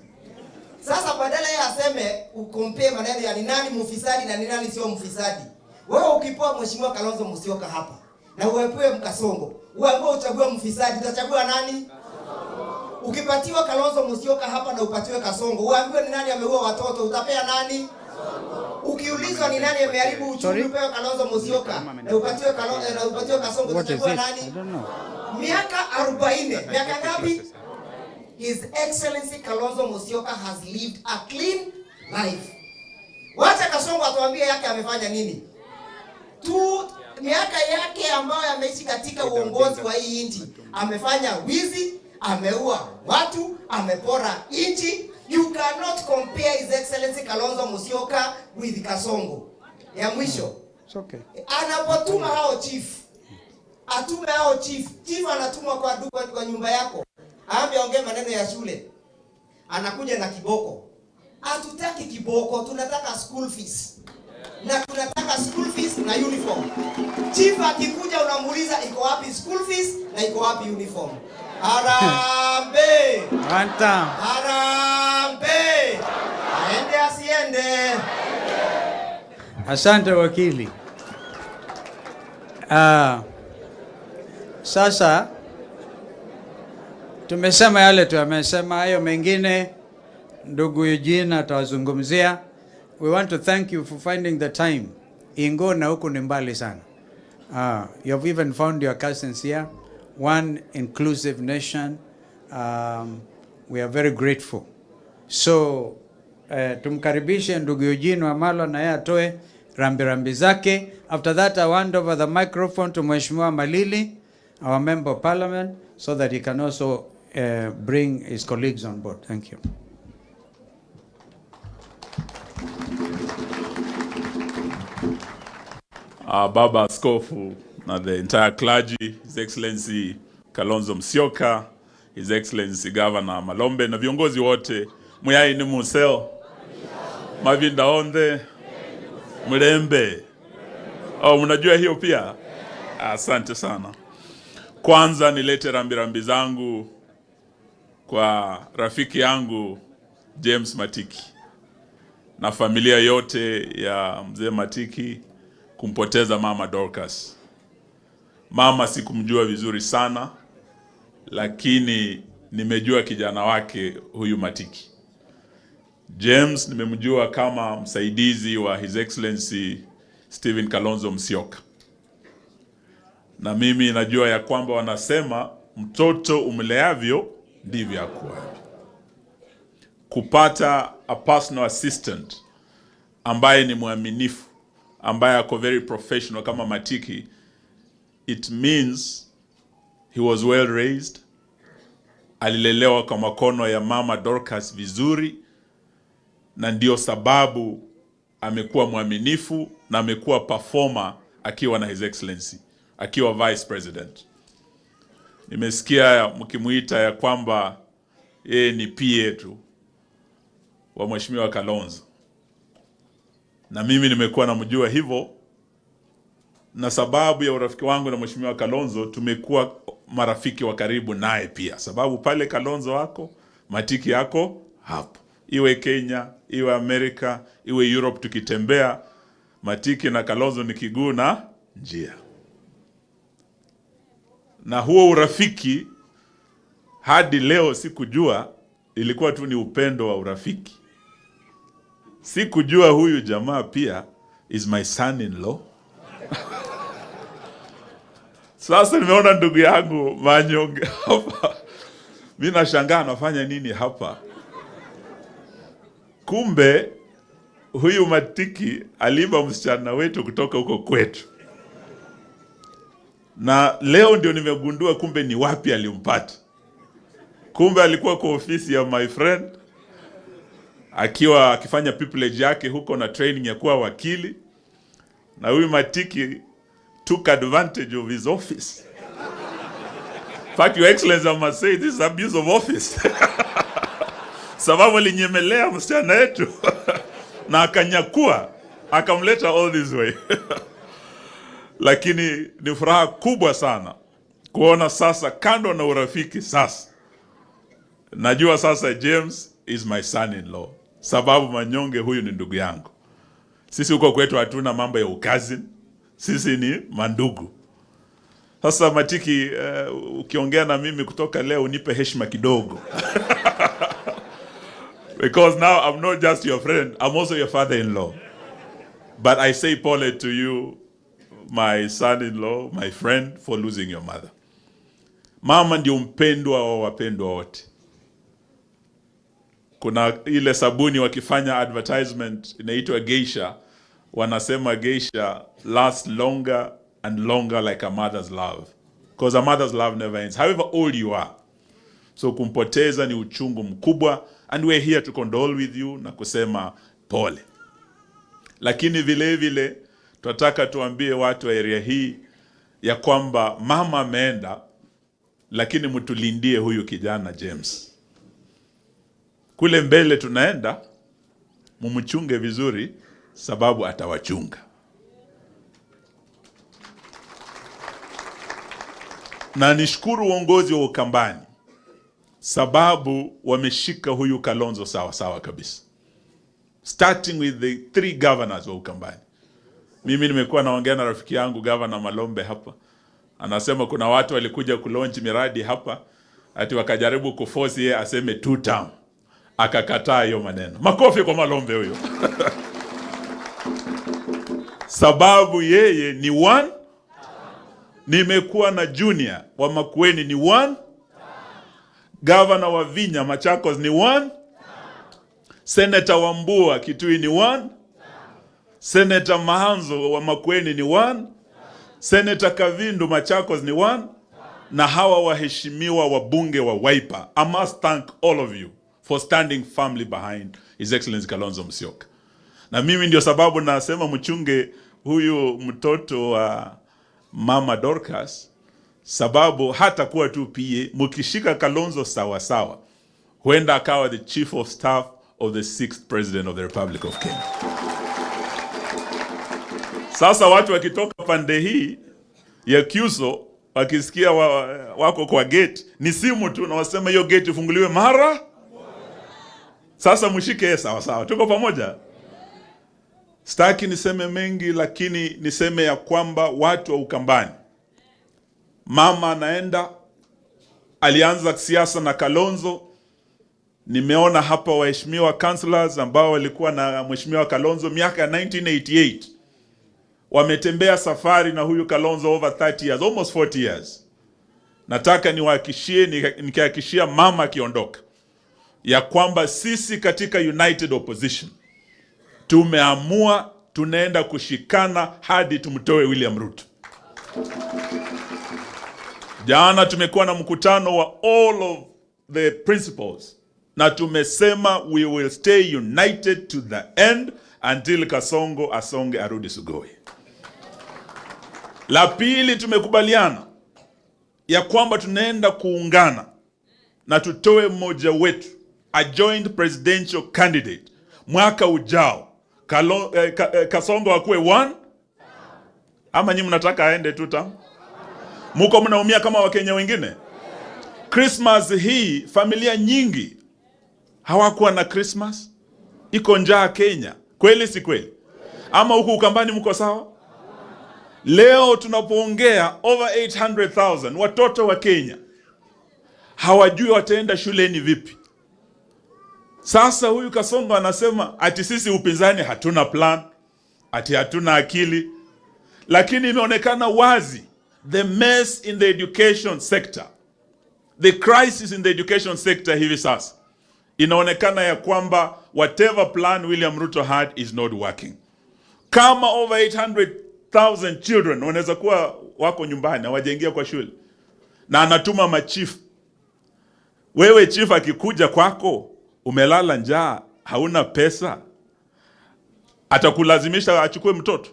Sasa badala ya aseme ukompea maneno ya ni nani mfisadi na ni nani sio mfisadi. Wewe ukipoa Mheshimiwa Kalonzo Musyoka hapa na uepoe Mkasongo, uambiwe uchague mfisadi, utachagua nani? Ukipatiwa Kalonzo Musyoka hapa na upatiwe Kasongo, uambiwe ni nani ameua watoto, utapea nani? Ukiulizwa ni nani ameharibu uchumi, upewe Kalonzo Musyoka na upatiwe Kalonzo na upatiwe Kasongo, utachagua nani? Miaka 40. Miaka ngapi? His Excellency Kalonzo Musyoka has lived a clean life. Wacha Kasongo atuambie yake amefanya nini. miaka yake ambayo ameishi katika uongozi wa hii nchi, amefanya wizi, ameua watu, amepora nchi. You cannot compare His Excellency Kalonzo Musyoka with Kasongo. Ya mwisho, it's okay. Anapotuma hao chief, atume hao chief. Chief anatumwa kwa nyumba yako, aambie ongea maneno ya shule, anakuja na kiboko. Hatutaki kiboko, tunataka school fees. Na tunataka school fees na uniform. Chief akikuja unamuuliza iko wapi school fees na iko wapi uniform. Harambe! Anta. Harambe! Aende asiende. Asante wakili. Sasa tumesema yale tumesema, hayo mengine ndugu Eugene atawazungumzia. We want to thank you for finding the time. Ingo na huku ni mbali sana. You have even found your cousins here. One inclusive nation. We are very grateful. So tumkaribishe ndugu Eugene Wamalwa na yeye atoe rambirambi zake. After that I hand over the microphone to Mheshimiwa Malili, our member of parliament, so that he can also bring his colleagues on board. Thank you. Baba Askofu na the entire clergy, His Excellency Kalonzo Musyoka, His Excellency Governor Malombe na viongozi wote, muyai ni museo, mavinda onde, mlembe. Mnajua hiyo pia? Asante sana. Kwanza nilete rambirambi zangu kwa rafiki yangu James Matiki na familia yote ya mzee Matiki kumpoteza mama Dorcas. Mama sikumjua vizuri sana, lakini nimejua kijana wake huyu Matiki. James nimemjua kama msaidizi wa His Excellency Stephen Kalonzo Musyoka. Na mimi najua ya kwamba wanasema mtoto umleavyo ndivyo akuavyo. Kupata a personal assistant ambaye ni mwaminifu, ambaye ako very professional kama Matiki, it means he was well raised, alilelewa kwa makono ya mama Dorcas vizuri, na ndio sababu amekuwa mwaminifu na amekuwa performer akiwa na His Excellency, akiwa Vice President. Nimesikia mkimuita ya kwamba yeye ni PA tu wa Mheshimiwa Kalonzo. Na mimi nimekuwa namjua hivyo, na sababu ya urafiki wangu na Mheshimiwa Kalonzo tumekuwa marafiki wa karibu naye pia. Sababu pale Kalonzo wako, Matiki yako hapo. Iwe Kenya, iwe Amerika, iwe Europe tukitembea, Matiki na Kalonzo ni kiguu na njia. Na huo urafiki hadi leo sikujua, ilikuwa tu ni upendo wa urafiki. Sikujua huyu jamaa pia is my son-in-law. Sasa nimeona ndugu yangu Manyonge hapa. Mimi nashangaa anafanya nini hapa. Kumbe huyu Matiki aliba msichana wetu kutoka huko kwetu. Na leo ndio nimegundua kumbe ni wapi alimpata. Kumbe alikuwa kwa ofisi ya my friend, akiwa akifanya pupillage yake huko na training ya kuwa wakili. Na huyu Matiki took advantage of his office. In fact, Your Excellency, I must say this is abuse of office. Sababu alinyemelea msichana wetu na akanyakua, akamleta all this way. Lakini ni furaha kubwa sana kuona sasa, kando na urafiki sasa, najua sasa James is my son-in-law. Sababu Manyonge huyu ni ndugu yangu. Sisi huko kwetu hatuna mambo ya ukazini. Sisi ni mandugu. Sasa Matiki, ukiongea na mimi kutoka leo unipe heshima kidogo. Because now I'm not just your friend, I'm also your father-in-law. But I say pole to you, my son-in-law, my friend, for losing your mother. Mama ndio mpendwa wa wapendwa wote. Kuna ile sabuni wakifanya advertisement inaitwa Geisha, wanasema Geisha lasts longer and longer like a mother's love, because a mother's love never ends, however old you are. So kumpoteza ni uchungu mkubwa, and we're here to condole with you na kusema pole. Lakini vile vile tunataka tuambie watu wa area hii ya kwamba mama ameenda, lakini mtulindie huyu kijana James. Kule mbele tunaenda, mumchunge vizuri sababu atawachunga. Na nishukuru uongozi wa Ukambani sababu wameshika huyu Kalonzo sawa sawa kabisa. Starting with the 3 governors wa Ukambani. Mimi nimekuwa naongea na rafiki yangu Governor Malombe hapa. Anasema kuna watu walikuja kulaunch miradi hapa ati wakajaribu kuforce yeye aseme 2 term. Akakataa hiyo maneno. Makofi kwa Malombe huyo. Sababu yeye ni 1. Nimekuwa na Junior wa Makueni ni 1. Governor wa Vinya Machakos ni 1. Senator Wambua Kitui ni 1. Senator Mahanzo wa Makueni ni 1. Senator Kavindu Machakos ni 1. Na hawa waheshimiwa wabunge wa Wiper. I must thank all of you for standing firmly behind His Excellency Kalonzo Musyoka. Na mimi ndio sababu nasema mchunge huyu mtoto wa Mama Dorcas, sababu hata kuwa tu PA, mkishika Kalonzo sawa sawa, huenda akawa the chief of staff of the 6th president of the Republic of Kenya. Sasa watu wakitoka pande hii ya Kyuso, wakisikia wako kwa gate, ni simu tu na wasema hiyo gate ifunguliwe mara. Sasa mshike sawa sawa, tuko pamoja. Sitaki niseme mengi, lakini niseme ya kwamba watu wa Ukambani, mama anaenda, alianza siasa na Kalonzo. Nimeona hapa waheshimiwa councillors ambao walikuwa na mheshimiwa Kalonzo miaka ya 1988. Wametembea safari na huyu Kalonzo over 30 years, almost 40 years. Nataka niwahakishie, nikihakishia mama akiondoka, ya kwamba sisi katika United Opposition tumeamua tunaenda kushikana hadi tumtoe William Ruto. Jana tumekuwa na mkutano wa all of the principals na tumesema we will stay united to the end until Kasongo asonge arudi Sugoi. La pili, tumekubaliana ya kwamba tunaenda kuungana na tutoe mmoja wetu a joint presidential candidate mwaka ujao. Kasongo akuwe 1, ama nyinyi mnataka aende 2 term? Muko mnaumia kama Wakenya wengine? Christmas hii familia nyingi hawakuwa na Christmas. Iko njaa Kenya. Kweli si kweli? Ama huku Ukambani mko sawa? Leo tunapoongea over 800,000 watoto wa Kenya hawajui wataenda shuleni vipi. Sasa huyu Kasongo anasema ati sisi upinzani hatuna plan, ati hatuna akili. Lakini imeonekana wazi the mess in the education sector, the crisis in the education sector hivi sasa, inaonekana ya kwamba whatever plan William Ruto had is not working. Kama over 800,000 children wanaweza kuwa wako nyumbani hawajaingia kwa shule, na anatuma machifu. Wewe chief akikuja kwako umelala njaa, hauna pesa, atakulazimisha achukue mtoto?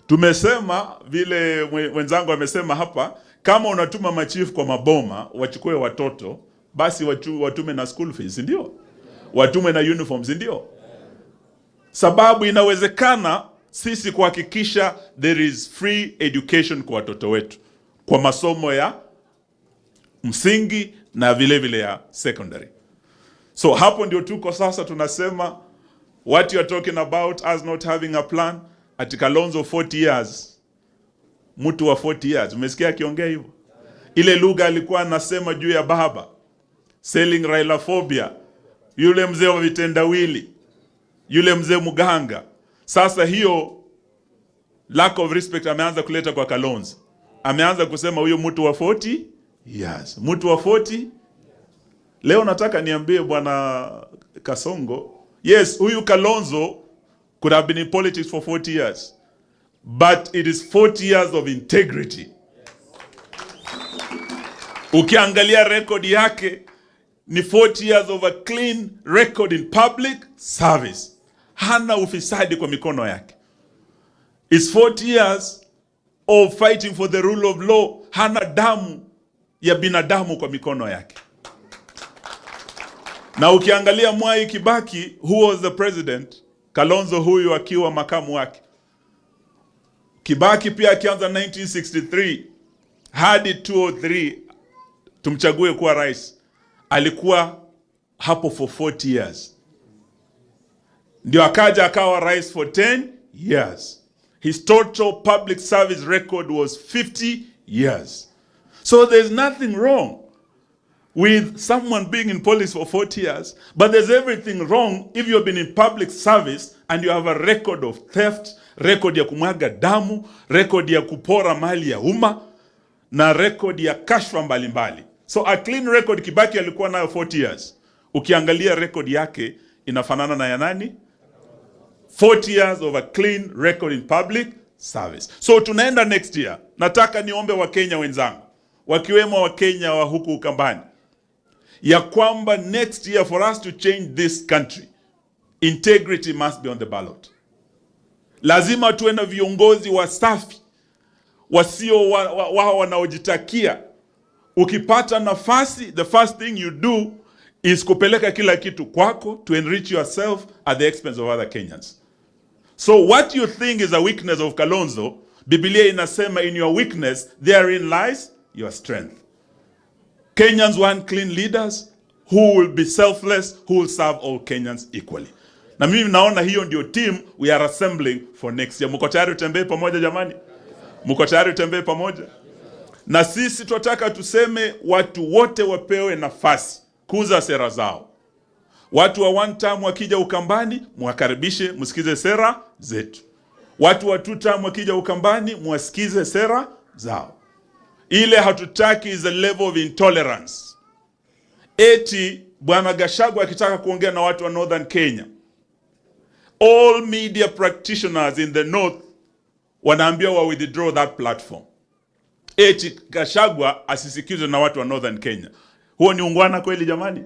Tumesema vile wenzangu wamesema hapa, kama unatuma machifu kwa maboma wachukue watoto, basi watume na school fees, ndio? Watume na uniforms, ndio? Sababu inawezekana sisi kuhakikisha there is free education kwa watoto wetu, kwa masomo ya msingi na vile vile ya secondary. So hapo ndio tuko sasa, tunasema what you are talking about as not having a plan. Ati Kalonzo 40 years, mtu wa 40 years, umesikia akiongea hivyo? Ile lugha alikuwa anasema juu ya baba, selling railophobia, yule mzee wa vitendawili, yule mzee muganga. Sasa hiyo lack of respect ameanza kuleta kwa Kalonzo. Ameanza kusema huyo mtu wa 40 years, mtu wa 40. Leo nataka niambie bwana Kasongo, yes, huyu Kalonzo could have been in politics for 40 years. but it is 40 years of integrity. Ukiangalia record yake ni 40 years of a clean record in public service. Hana ufisadi kwa mikono yake. It's 40 years of fighting for the rule of law. Hana damu ya binadamu kwa mikono yake. Na ukiangalia Mwai Kibaki, who was the president, Kalonzo huyu akiwa makamu wake. Kibaki pia akianza 1963 hadi 2003 tumchague kuwa rais, alikuwa hapo for 40 years. Ndio akaja akawa rais for 10 years. His total public service record was 50 years. So there's nothing wrong with someone being in police for 40 years, but there's everything wrong if you've been in public service and you have a record of theft, record ya kumwaga damu, record ya kupora mali ya umma, na record ya kashfa mbalimbali. So a clean record Kibaki alikuwa nayo 40 years. Ukiangalia record yake inafanana na ya nani? 40 years of a clean record in public service. So tunaenda next year. Nataka niombe Wakenya wenzangu, wakiwemo Wakenya wa huku Ukambani, ya kwamba next year for us to change this country, integrity must be on the ballot. Lazima tuwe na viongozi wasafi, wasio wao wanaojitakia. Ukipata nafasi, the first thing you do is kupeleka kila kitu kwako to enrich yourself at the expense of other Kenyans. So what you think is a weakness of Kalonzo, Biblia inasema in your weakness, therein lies your strength. Kenyans want clean leaders who will be selfless, who will serve all Kenyans equally. Na mimi naona hiyo ndio team we are assembling for next year. Mko tayari tutembee pamoja jamani? Mko tayari tutembee pamoja? Na sisi tunataka tuseme watu wote wapewe nafasi kuuza sera zao. Watu wa one term wakija Ukambani, mwakaribishe msikize sera zetu. Watu wa two term wakija Ukambani, mwasikize sera zao. Ile hatutaki is a level of intolerance. Eti Bwana Gachagua akitaka kuongea na watu wa Northern Kenya, all media practitioners in the north wanaambiwa wa withdraw that platform. Eti Gachagua asisikizwe na watu wa Northern Kenya. Huo ni ungwana kweli jamani?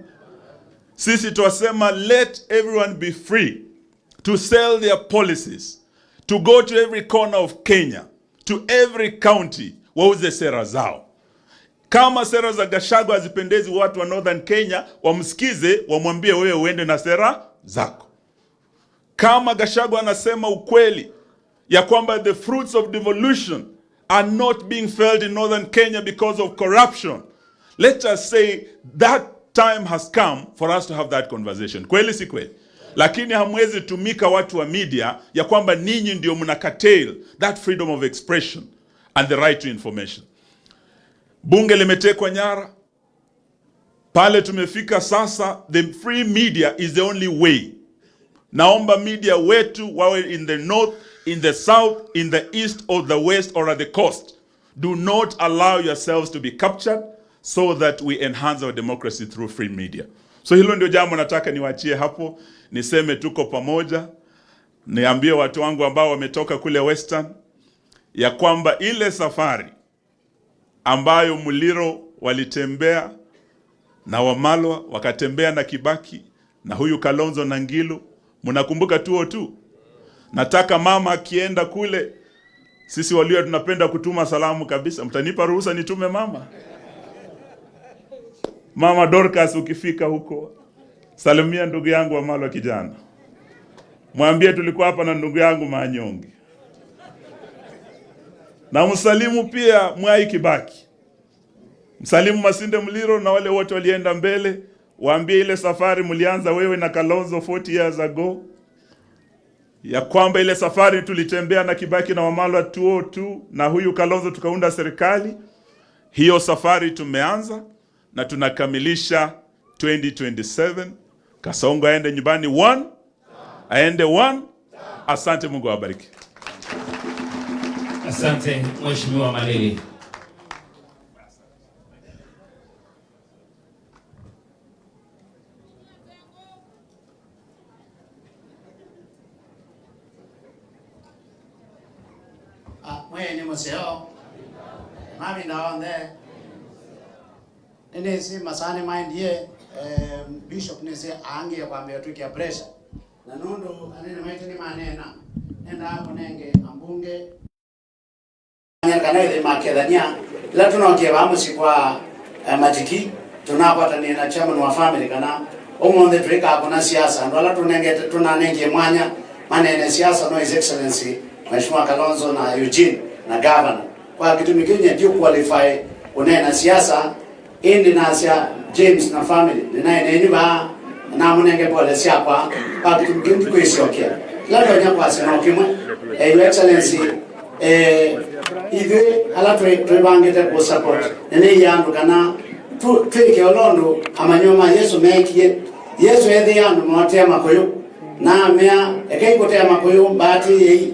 Sisi tuwasema let everyone be free to sell their policies, to go to every corner of Kenya, to every county, wauze sera zao. Kama sera za Gachagua hazipendezi watu wa Northern Kenya, wamsikize, wamwambie wewe uende na sera zako. Kama Gachagua anasema ukweli ya kwamba the fruits of devolution are not being felt in Northern Kenya because of corruption, let us say that time has come for us to have that conversation. Kweli si kweli? Lakini hamwezi tumika watu wa media ya kwamba ninyi ndio mnakatail that freedom of expression and the right to information. Bunge limetekwa nyara. Pale tumefika sasa, the free media is the only way. Naomba media wetu wawe in the north, in the south, in the east or the west or at the coast. Do not allow yourselves to be captured so that we enhance our democracy through free media. So hilo ndio jambo nataka niwaachie hapo, niseme tuko pamoja. Niambie watu wangu ambao wametoka kule Western ya kwamba ile safari ambayo Muliro walitembea na Wamalwa, wakatembea na Kibaki na huyu Kalonzo na Ngilu, mnakumbuka tuo tu. Nataka mama akienda kule, sisi walio tunapenda kutuma salamu kabisa. Mtanipa ruhusa nitume mama? Mama Dorcas, ukifika huko, salimia ndugu yangu Wamalwa kijana. Mwambie tulikuwa hapa na ndugu yangu Manyongi. Na msalimu pia Mwai Kibaki. Msalimu Masinde Muliro na wale wote walienda mbele. Waambie ile safari mlianza wewe na Kalonzo 40 years ago, ya kwamba ile safari tulitembea na Kibaki na Wamalwa 2002 na huyu Kalonzo tukaunda serikali. Hiyo safari tumeanza na tunakamilisha 2027. Kasongo aende nyumbani 1, aende 1. Asante, Mungu awabariki. Asante Mheshimiwa Malili. mwenye museo mami ndaonde ene si masane mind ye bishop ne se ange kwa mbetu kia pressure na nondo anene maitini manena nenda hapo nenge ambunge kana ile makedania la tunaoke bamusi kwa matiki tunapata ni na chairman wa family kana omonde treka kuna siasa ndo la tunanenge mwanya manene siasa no his excellency Mheshimiwa Kalonzo na Eugene na governor kwa kitu mingine ndio qualify unena siasa indi na sia James na family ninaye ba na munenge policy hapa kwa kitu mingine kwa isiokea la ndio kwa sema kimwe your excellency ive ala twebangete ku support nene yandu kana twike olondo amanyoma Yesu mekie Yesu ethi yandu motema koyo na mea ekeikotea makoyo bati yei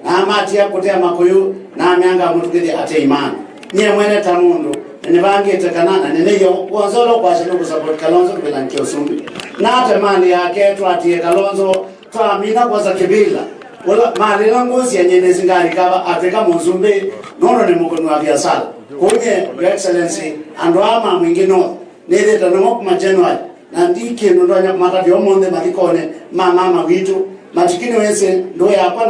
na matia kotea makoyo na meanga mutukidi ate imani nye mwene tamundu nene bangete kanana nene yo wanzolo kwa shino ku support Kalonzo bila nkosumbi na ate mali yake twatie Kalonzo twamina kwa za kibila wala mali langozi ya nyene zingari kaba Afrika muzumbe nono ni mukunu wa biashara kunye your excellency andwama mwingino nile tanamo kuma January na ndike ndo nya mata byo monde malikone mama witu matikini wese ndo yakwa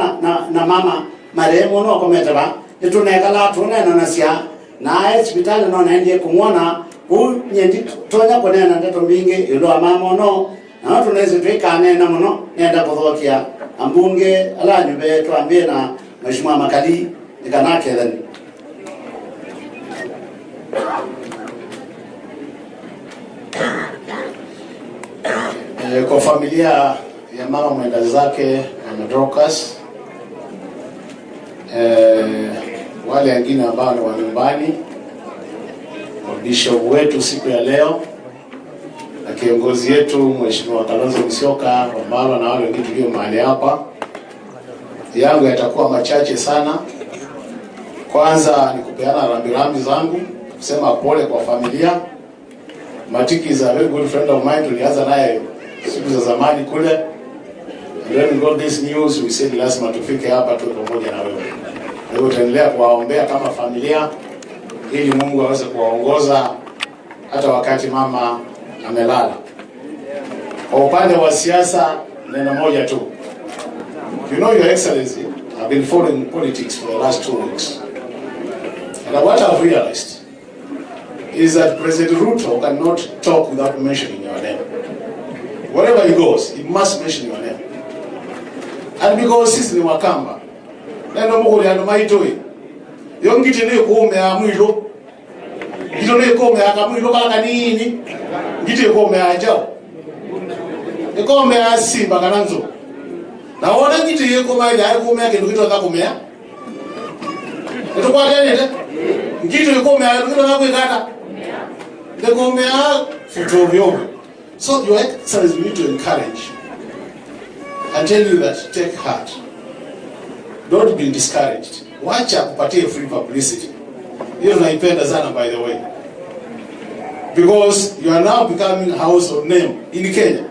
na mama maremo no kometa ba tunekala tunena na sia na hospital no naendie kumwona nyendi tonya konena ndato mbinge ilo mama no na tunaweza twekane na muno nenda kuthokia ambunge ala nyumbe tuambie na Mheshimiwa Makali nikanake then kwa familia ya mama mwenda zake Dorcas, wale wengine ambao ni wa nyumbani, bishop wetu siku ya leo na kiongozi yetu Mheshimiwa Kalonzo Musyoka ambao na wale wengine tulio mahali hapa, yangu yatakuwa machache sana. Kwanza ni kupeana rambirambi zangu, kusema pole kwa familia. Matiki is a very good friend of mine, tulianza naye siku za zamani kule. And when we got this news, we said lazima tufike hapa tu pamoja na wewe. Kwa hiyo tutaendelea kuwaombea kama familia ili Mungu aweze kuwaongoza hata wakati mama amelala. Kwa upande wa siasa neno moja tu. You know, Your Excellency, I've been following politics for the last 2 weeks. And what I've realized is that President Ruto cannot talk without mentioning your name. Wherever he goes, he must mention your name. And because sisi ni Wakamba, neno mukuli anu maitoi, yongiti ni kuume ya mwilo, ngito ni kuume ya kamwilo kaka nini, ngiti kuume ya ajao, kuume ya simba kananzo. Na wana ngiti kuume ya kuume ya kindu kito kuume ya, ito kwa teni te, ngiti kuume ya kito kuikata, the kuume ya futovyo. So Your Excellency, we need to encourage and tell you that take heart. Don't be discouraged. Wacha kupatie free publicity. Hiyo naipenda sana, by the way. Because you are now becoming a household name in Kenya.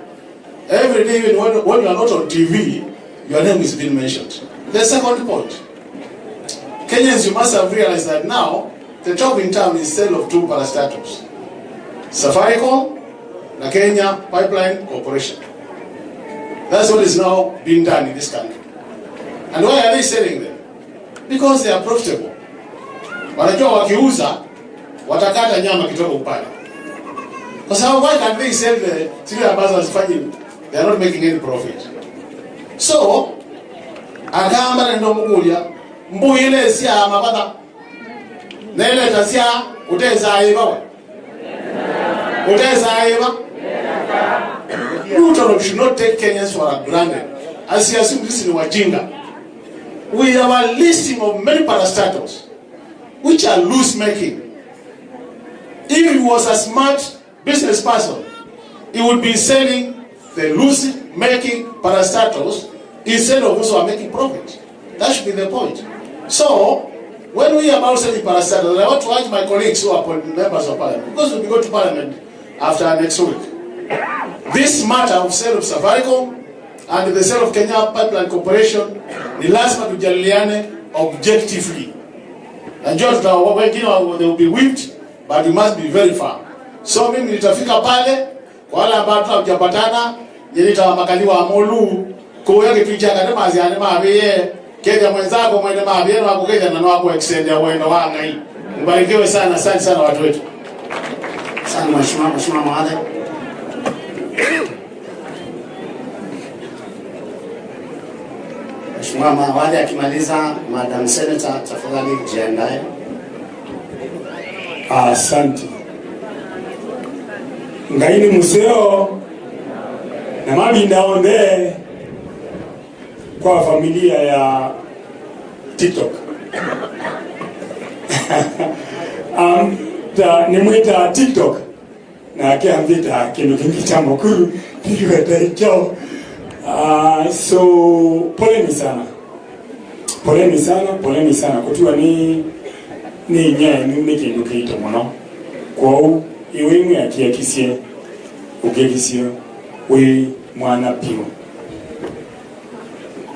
Every day, even when you are not on TV, your name is being mentioned. The second point. Kenyans, you must have realized that now, the talk in town is sale of 2 parastatals. Safaricom na Kenya Pipeline Corporation. That's what is now being done in this country. And why are they selling them? Because they are profitable. Wanajua wakiuza watakata nyama kidogo upande. Kwa sababu why can't they sell the zile ambazo hazifanyi, they are not making any profit. So akamba ndo mukulia mbu ile sia mabata nele tasia uteza aiba uteza aiba. Ruto should not take Kenyans for granted. As he assumes this in wajinga. We have a listing of many parastatals which are loose making. If he was a smart business person, he would be selling the loose making parastatals instead of also making profit. That should be the point. So, when we are about selling parastatals, I want to urge my colleagues who are members of parliament, because we'll be going to parliament after next week. This matter of sale of Safaricom and the sale of Kenya Pipeline Corporation, ni lazima tujadiliane objectively. Najua tutaogopa wengine they will be whipped, but you must be very firm. So mimi nitafika pale kwa wale ambao tutapatana, yeye nitawamakaliwa amolu kwa yake tuichanga kama aziane mabiye kenya mwenzako mwende mabiye na kukeja na wako extend ya wendo wanga hii. Mbarikiwe sana, asante sana watu wetu. Sana mheshimiwa Mwadhe. Mheshimiwa Mwadhe akimaliza, Madam Senator tafadhali jiandae. Asante. Ngaini museo na mabinda onde kwa familia ya TikTok. Nimwita TikTok na akiambita kindu kingi cha mukuru kiweta hicho. So poleni sana kutiwa ni kindu kito muno kwa iwe imwe akiakisie ugegisio we mwana pio.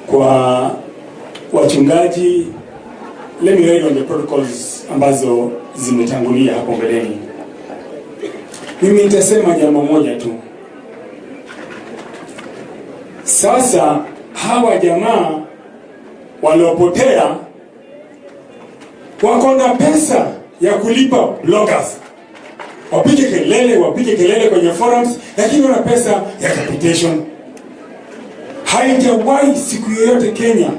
Kwa wachungaji, let me read on the protocols ambazo zimetangulia hapo mbeleni. Mimi nitasema jambo moja tu. Sasa hawa jamaa waliopotea wako na pesa ya kulipa bloggers. Wapige kelele kwenye forums, lakini wana pesa ya capitation. Haijawahi siku yoyote Kenya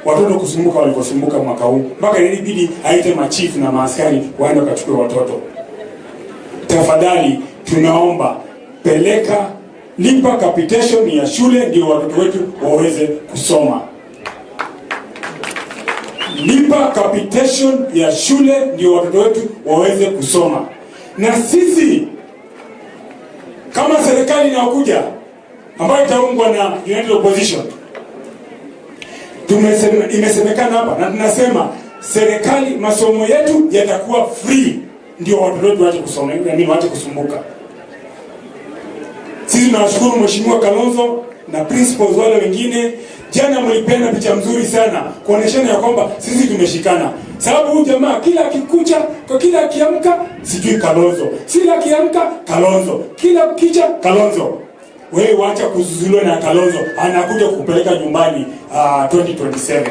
watoto kusumbuka walivyosumbuka mwaka huu. Mpaka ilibidi aite machifu na maaskari waende wakachukue watoto. Tafadhali tunaomba lipa capitation ya shule ndio watoto wetu waweze kusoma. Lipa capitation ya shule ndio watoto wetu waweze kusoma. Na sisi kama serikali inayokuja ambayo itaungwa na United Opposition, imesemekana hapa na tunasema serikali, masomo yetu yatakuwa free ndio watoto wetu waache kusoma, waache kusumbuka. Sisi tunashukuru Mheshimiwa Kalonzo na principals wale wengine. Jana mlipenda picha mzuri sana kuoneshana ya kwamba sisi tumeshikana. Sababu huyu jamaa kila akikucha, kwa kila akiamka sijui Kalonzo, kila akiamka Kalonzo, kila kicha Kalonzo. Wewe waacha kuzuzuliwa na Kalonzo, anakuja kupeleka nyumbani 2027.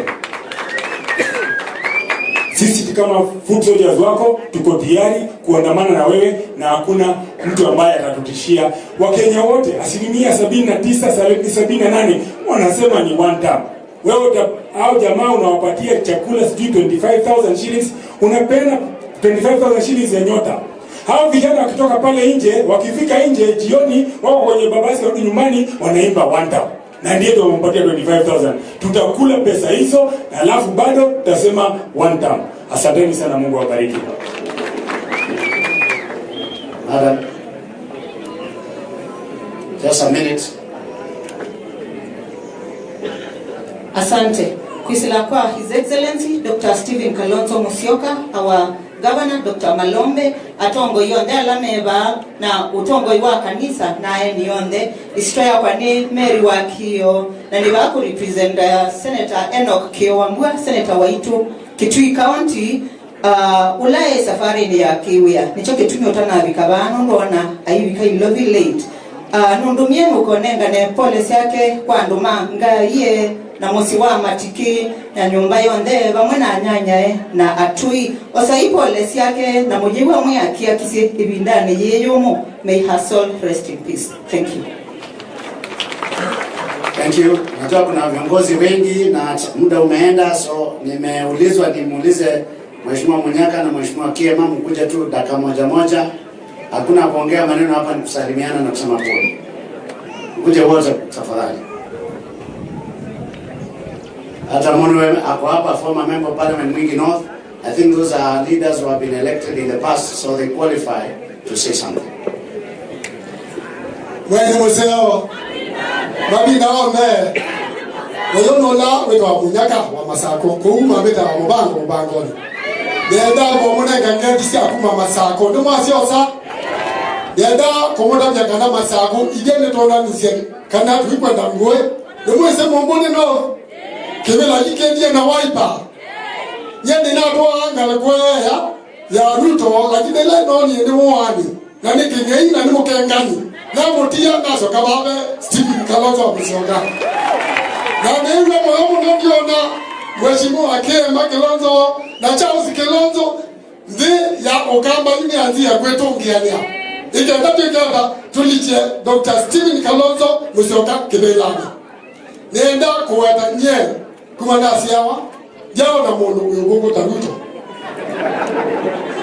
Sisi kama foot soldiers wako tuko tayari kuandamana na wewe na hakuna mtu ambaye atatutishia. Wakenya wote 79-78 wanasema ni one term. Wewe au jamaa unawapatia chakula sijui 25,000 shillings, unapenda 25,000 shillings ya nyota. Hao vijana wakitoka pale nje, wakifika nje jioni wako kwenye babasi warudi nyumbani wanaimba one term. Na ndiye ndio wampatia 25,000. Tutakula pesa hizo na alafu bado tutasema one term. Asanteni sana, Mungu awabariki. Madam, just a minute. Asante. Kuisila kwa His Excellency Dr. Stephen Kalonzo Musyoka, our Governor Dr. Malombe, atongo yonde alameba na utongo iwa kanisa nae ni yonde, istroya kwa ni Mary Wakio, na ni wako represent Senator Enoch Kiowambua, Senator Waitu, Kitui County, ulaye safari ni ya Kiwia. Nicho kitumi utana vikabano, ndona ayivika ilovi late. Nundumie nukonenga ne policy yake kwa nduma nga iye na mosi wa matiki na nyumba yonde bamwe na nyanya na atui osa policy yake na mujibu amwe akia kisi ibindani yeyomo. May her soul rest in peace. Thank you. Thank you. Najua kuna viongozi wengi na muda umeenda, so nimeulizwa nimuulize Mheshimiwa Munyaka na Mheshimiwa Kiema mkuja tu dakika moja. Hakuna kuongea maneno hapa, ni kusalimiana na kusema pole. Mkuje wote tafadhali. Hata mmoja ako hapa, former member of parliament Mwingi North. I think those are leaders who have been elected in the past, so they qualify to say something. Mwene museo mabina ome weyonola wewa Munyaka wa Masako kuuma beta wa mubango deda bomunenga ngekisi akuma Masako ndo masiosa deda komoda byakana Masako igene tona nzie kana twikwenda ngwe ndo mwese mombone no kebela yikendie na wiper Yeni na kwa angala kwa ya Ruto lakini ile noni ni mwani. Na ni kingei na ni mukengani. Na mutia naso kababe Stephen Kalonzo Musyoka. Na niwe mwamu ngiona Mheshimiwa Kemba Kilonzo na Charles Kilonzo ndi ya Okamba yuni anzi ya kwetu ngiania. Ikenda tukenda tuliche Dr. Stephen Kalonzo Musyoka Kibelani. Nenda kuweta nye kumandasi yawa jao na mundu uyugungu taruto.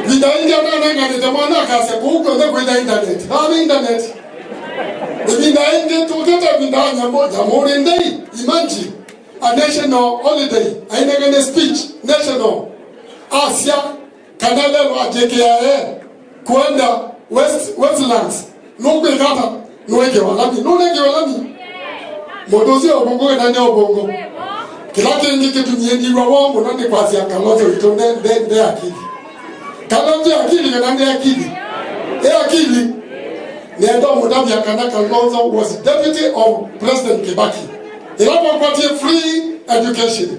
Vida india na ngani tamana kase kuko nde kwenda internet. Habi internet. Vida india tuteta vida nyambo jamhuri ndei imagine a national holiday. Aina ngane speech national Asia kanale wa JKIA kwenda Westlands. Nukwe kata nweke walami. Nuneke walami. Modozi obongo na nyo obongo. Kila kingi kitu nyendi wa wangu nani kwa siya Kalonzo itonde nde akili. Kalonzo akili kana nde akili. Akili. Nendo mudabi akana Kalonzo was deputy of President Kibaki. Ilapo kwa free education.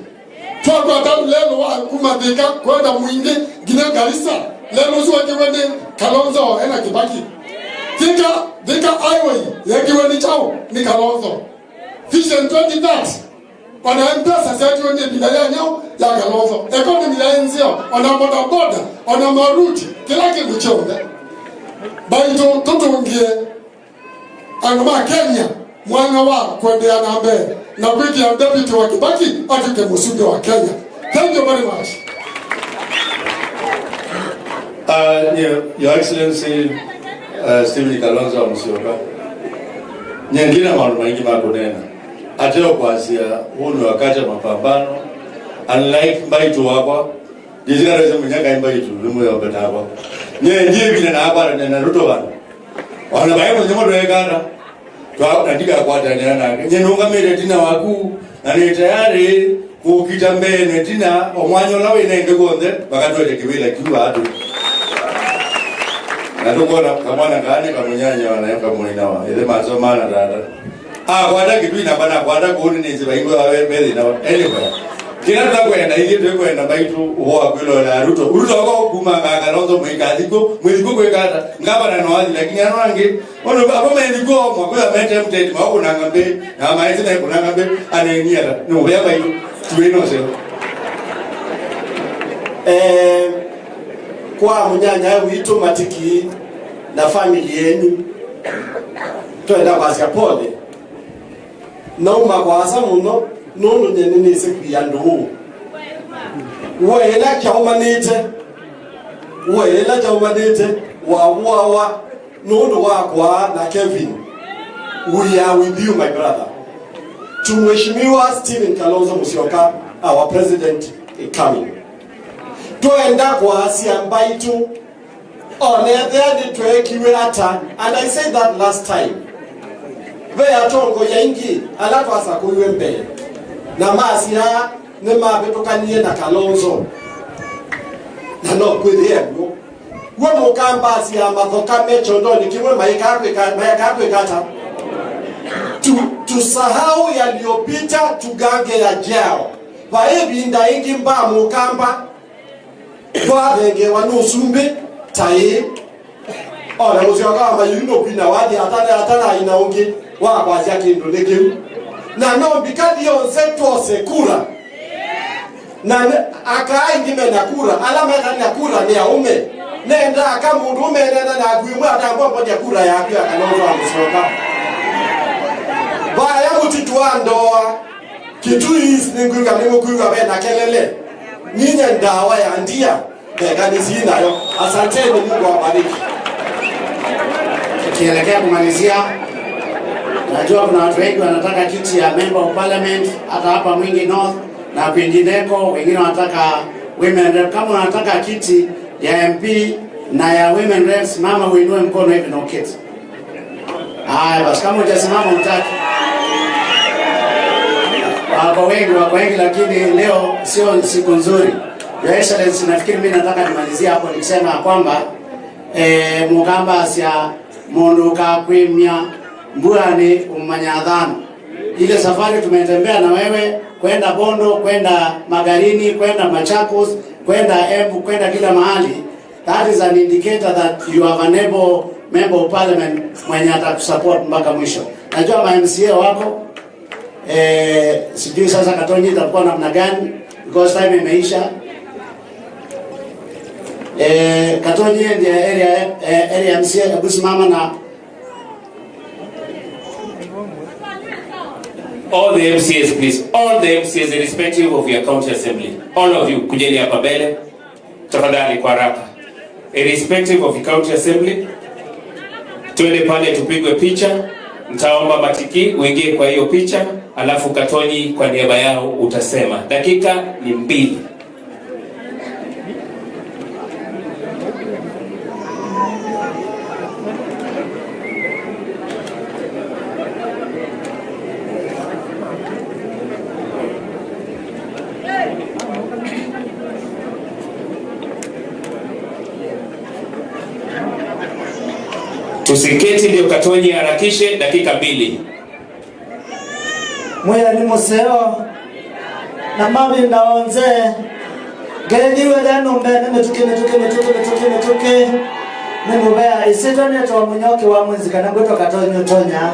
Tuwa kwa tabu lelo wa kumadika kwenda mwingi Gine Garissa. Lelo zuwa kiwende Kalonzo ena Kibaki. Dika highway ya kiwende chao ni Kalonzo. Vision 2030. Wana mpesa sasa wende bidaya nyao ya Kalonzo. Economy ya enzio, wana boda, wana maruti, kila kitu chonde. Baito tutungie anuma Kenya mwana wa kwendea na mbele. Na kwiki ya deputy wa Kibaki atuke musude wa Kenya. Thank you very much. Your Excellency Stephen Kalonzo Musyoka. Nyingine mambo mengi makunena. Ateo kuanzia huu ni wakati wa mapambano. Unlike Mbaitu wako, jizika reze mnyaka Mbaitu lumu ya obetako. Ndiye vile na hapa na Ruto bana. Wana bae mwenye mdo yekanda. Tuwa natika kwa tania na. Nyenunga mire tina waku na ni tayari kukita mbele tina omwanyo lawe na ngegonde wakati wa kibila kiwa adu. Na tukona kamwana kane kamunyanya wana yoka mwinawa. Ile mazo mana dada. Kwada kitu inabana kwada kuuni niziba ingo wawe mbele na anyway. Kila tunakwenda hivi tukwenda Mbaitu huwa kwilo la Ruto. Ruto wako kuma Kalonzo mweziko kwekata ngaba na noazi lakini anwange ono hapo mweziko mwakola mete mtete mako na ngambe na maezi na kuna ngambe aneniata. No bya Mbaitu tuweno sio. Kwa munyanya wito matiki na family yenu. Twenda kwa pole. Nauma kwa asa muno nunu nyenini siku ya nduhu uwela chaumanite wa nunu wakwa na Kevin. We are with you my brother. Tumheshimiwa Stephen Kalonzo Musyoka, our president is coming. Tuenda kwa asia Mbaitu onethea tuekiwe ata, and I said that last time. Vea tongo ya ingi alafu asa kuiwe mbele na masia ne mabetokanie na Kalonzo na no kwithego we mukamba asia mathoka mechondo nikiwe maikakwe kata tusahau yaliyopita tugange ya jao vaebi nda ingi mba mukamba kwa denge wanusumbe tai ora Musyoka mayuno kwina wadi atana inaonge wa kwa zake ndolekeu na no bikadi yonse tose kura na akaingime na kura alama ya kura ni aume nenda akamundu umenena na agwimwa atangwa moja kura yake ya Kalonzo Musyoka baya mutitwa ndoa kitu hizi ninguga nimukuga bena kelele ninye ndawa ya ndia bekanisi nayo. Asanteni, Mungu awabariki. Tukielekea kumalizia, najua kuna watu wengi wanataka kiti ya member of parliament hata hapa Mwingi North na kwingineko, wengine wanataka women rep. Kama unataka kiti ya MP na ya women reps, mama uinue mkono hivi na uketi. Haya basi, kama utasimama utaki. Wako wengi lakini leo sio siku nzuri. Your Excellency, nafikiri mimi nataka nimalizia hapo nikisema kwamba mugamba sia mundu ka kwimya mburani umanyadhano. Ile safari tumetembea na wewe kwenda Bondo, kwenda Magarini, kwenda Machakos kwenda Embu, kwenda kila mahali, that is an indicator that you have an able member of parliament mwenye atakusupport mpaka mwisho. Najua ma MCA wako sijui sasa Katonyi itakuwa namna gani because time imeisha. Katonyi ndiye area MCA, hebu simama na all the MCAs please, all the MCAs irrespective of your county assembly, all of you kujeni hapa mbele tafadhali kwa haraka, irrespective of your county assembly, tuende pale tupigwe picha. Nitaomba Matiki uingie kwa hiyo picha, alafu Katonyi kwa niaba yao utasema. Dakika ni 2. Tusiketi ndio Katonyi harakishe, dakika 2. Mweya ni museo na mabi ndaonze gediwe dano mbene metuke ni mubea isito neto wa munyoki wa mwezi kana gweto Katonyi utonya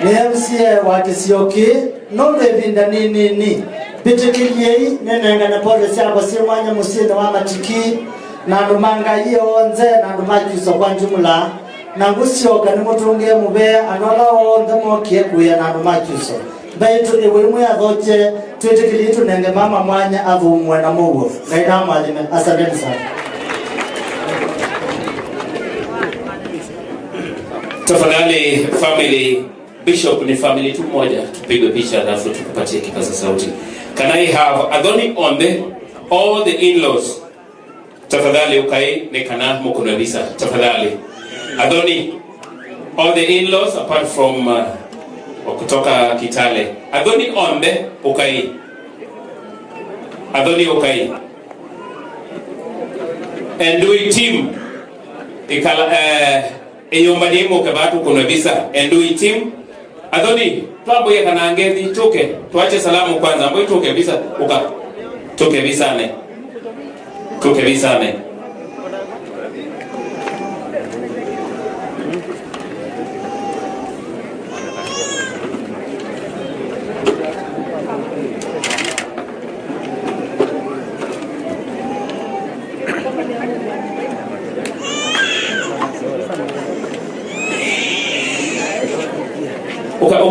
ni MCA wa Kisioki nonde binda nini bitikiliei nenenga na pole siabo si mwanya musinde wa Matiki na ndumanga hiyo onze na ndumakiso kwa jumla na ngusioka ni mutunge mubea anola onda mokie kuya na ndumakiso baitu iwe ya dhoche twetekilitu nenge mama mwanya avumwe na mugo ngaina mwalime. Asanteni sana. Tafadhali family, bishop ni family tu moja, tupigwe picha alafu tukupatie kipaza sauti. Can I have Adoni Onde, all the in-laws? Tafadhali ukai ni kana mkono visa. Tafadhali Adoni, all the in-laws apart from kutoka Kitale. Adoni Onde ukai. Adoni ukai. And do it team. Ikala eyombadimo kabatu kuna visa and do it team. Adoni twambo ya kana ngezi tuke tuache salamu kwanza ambayo tuke visa uka tuke visa ne. Tuke visa ne.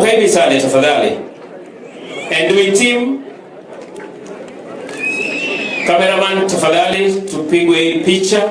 Okay bisane tafadhali. And we team cameraman tafadhali tupigwe picha.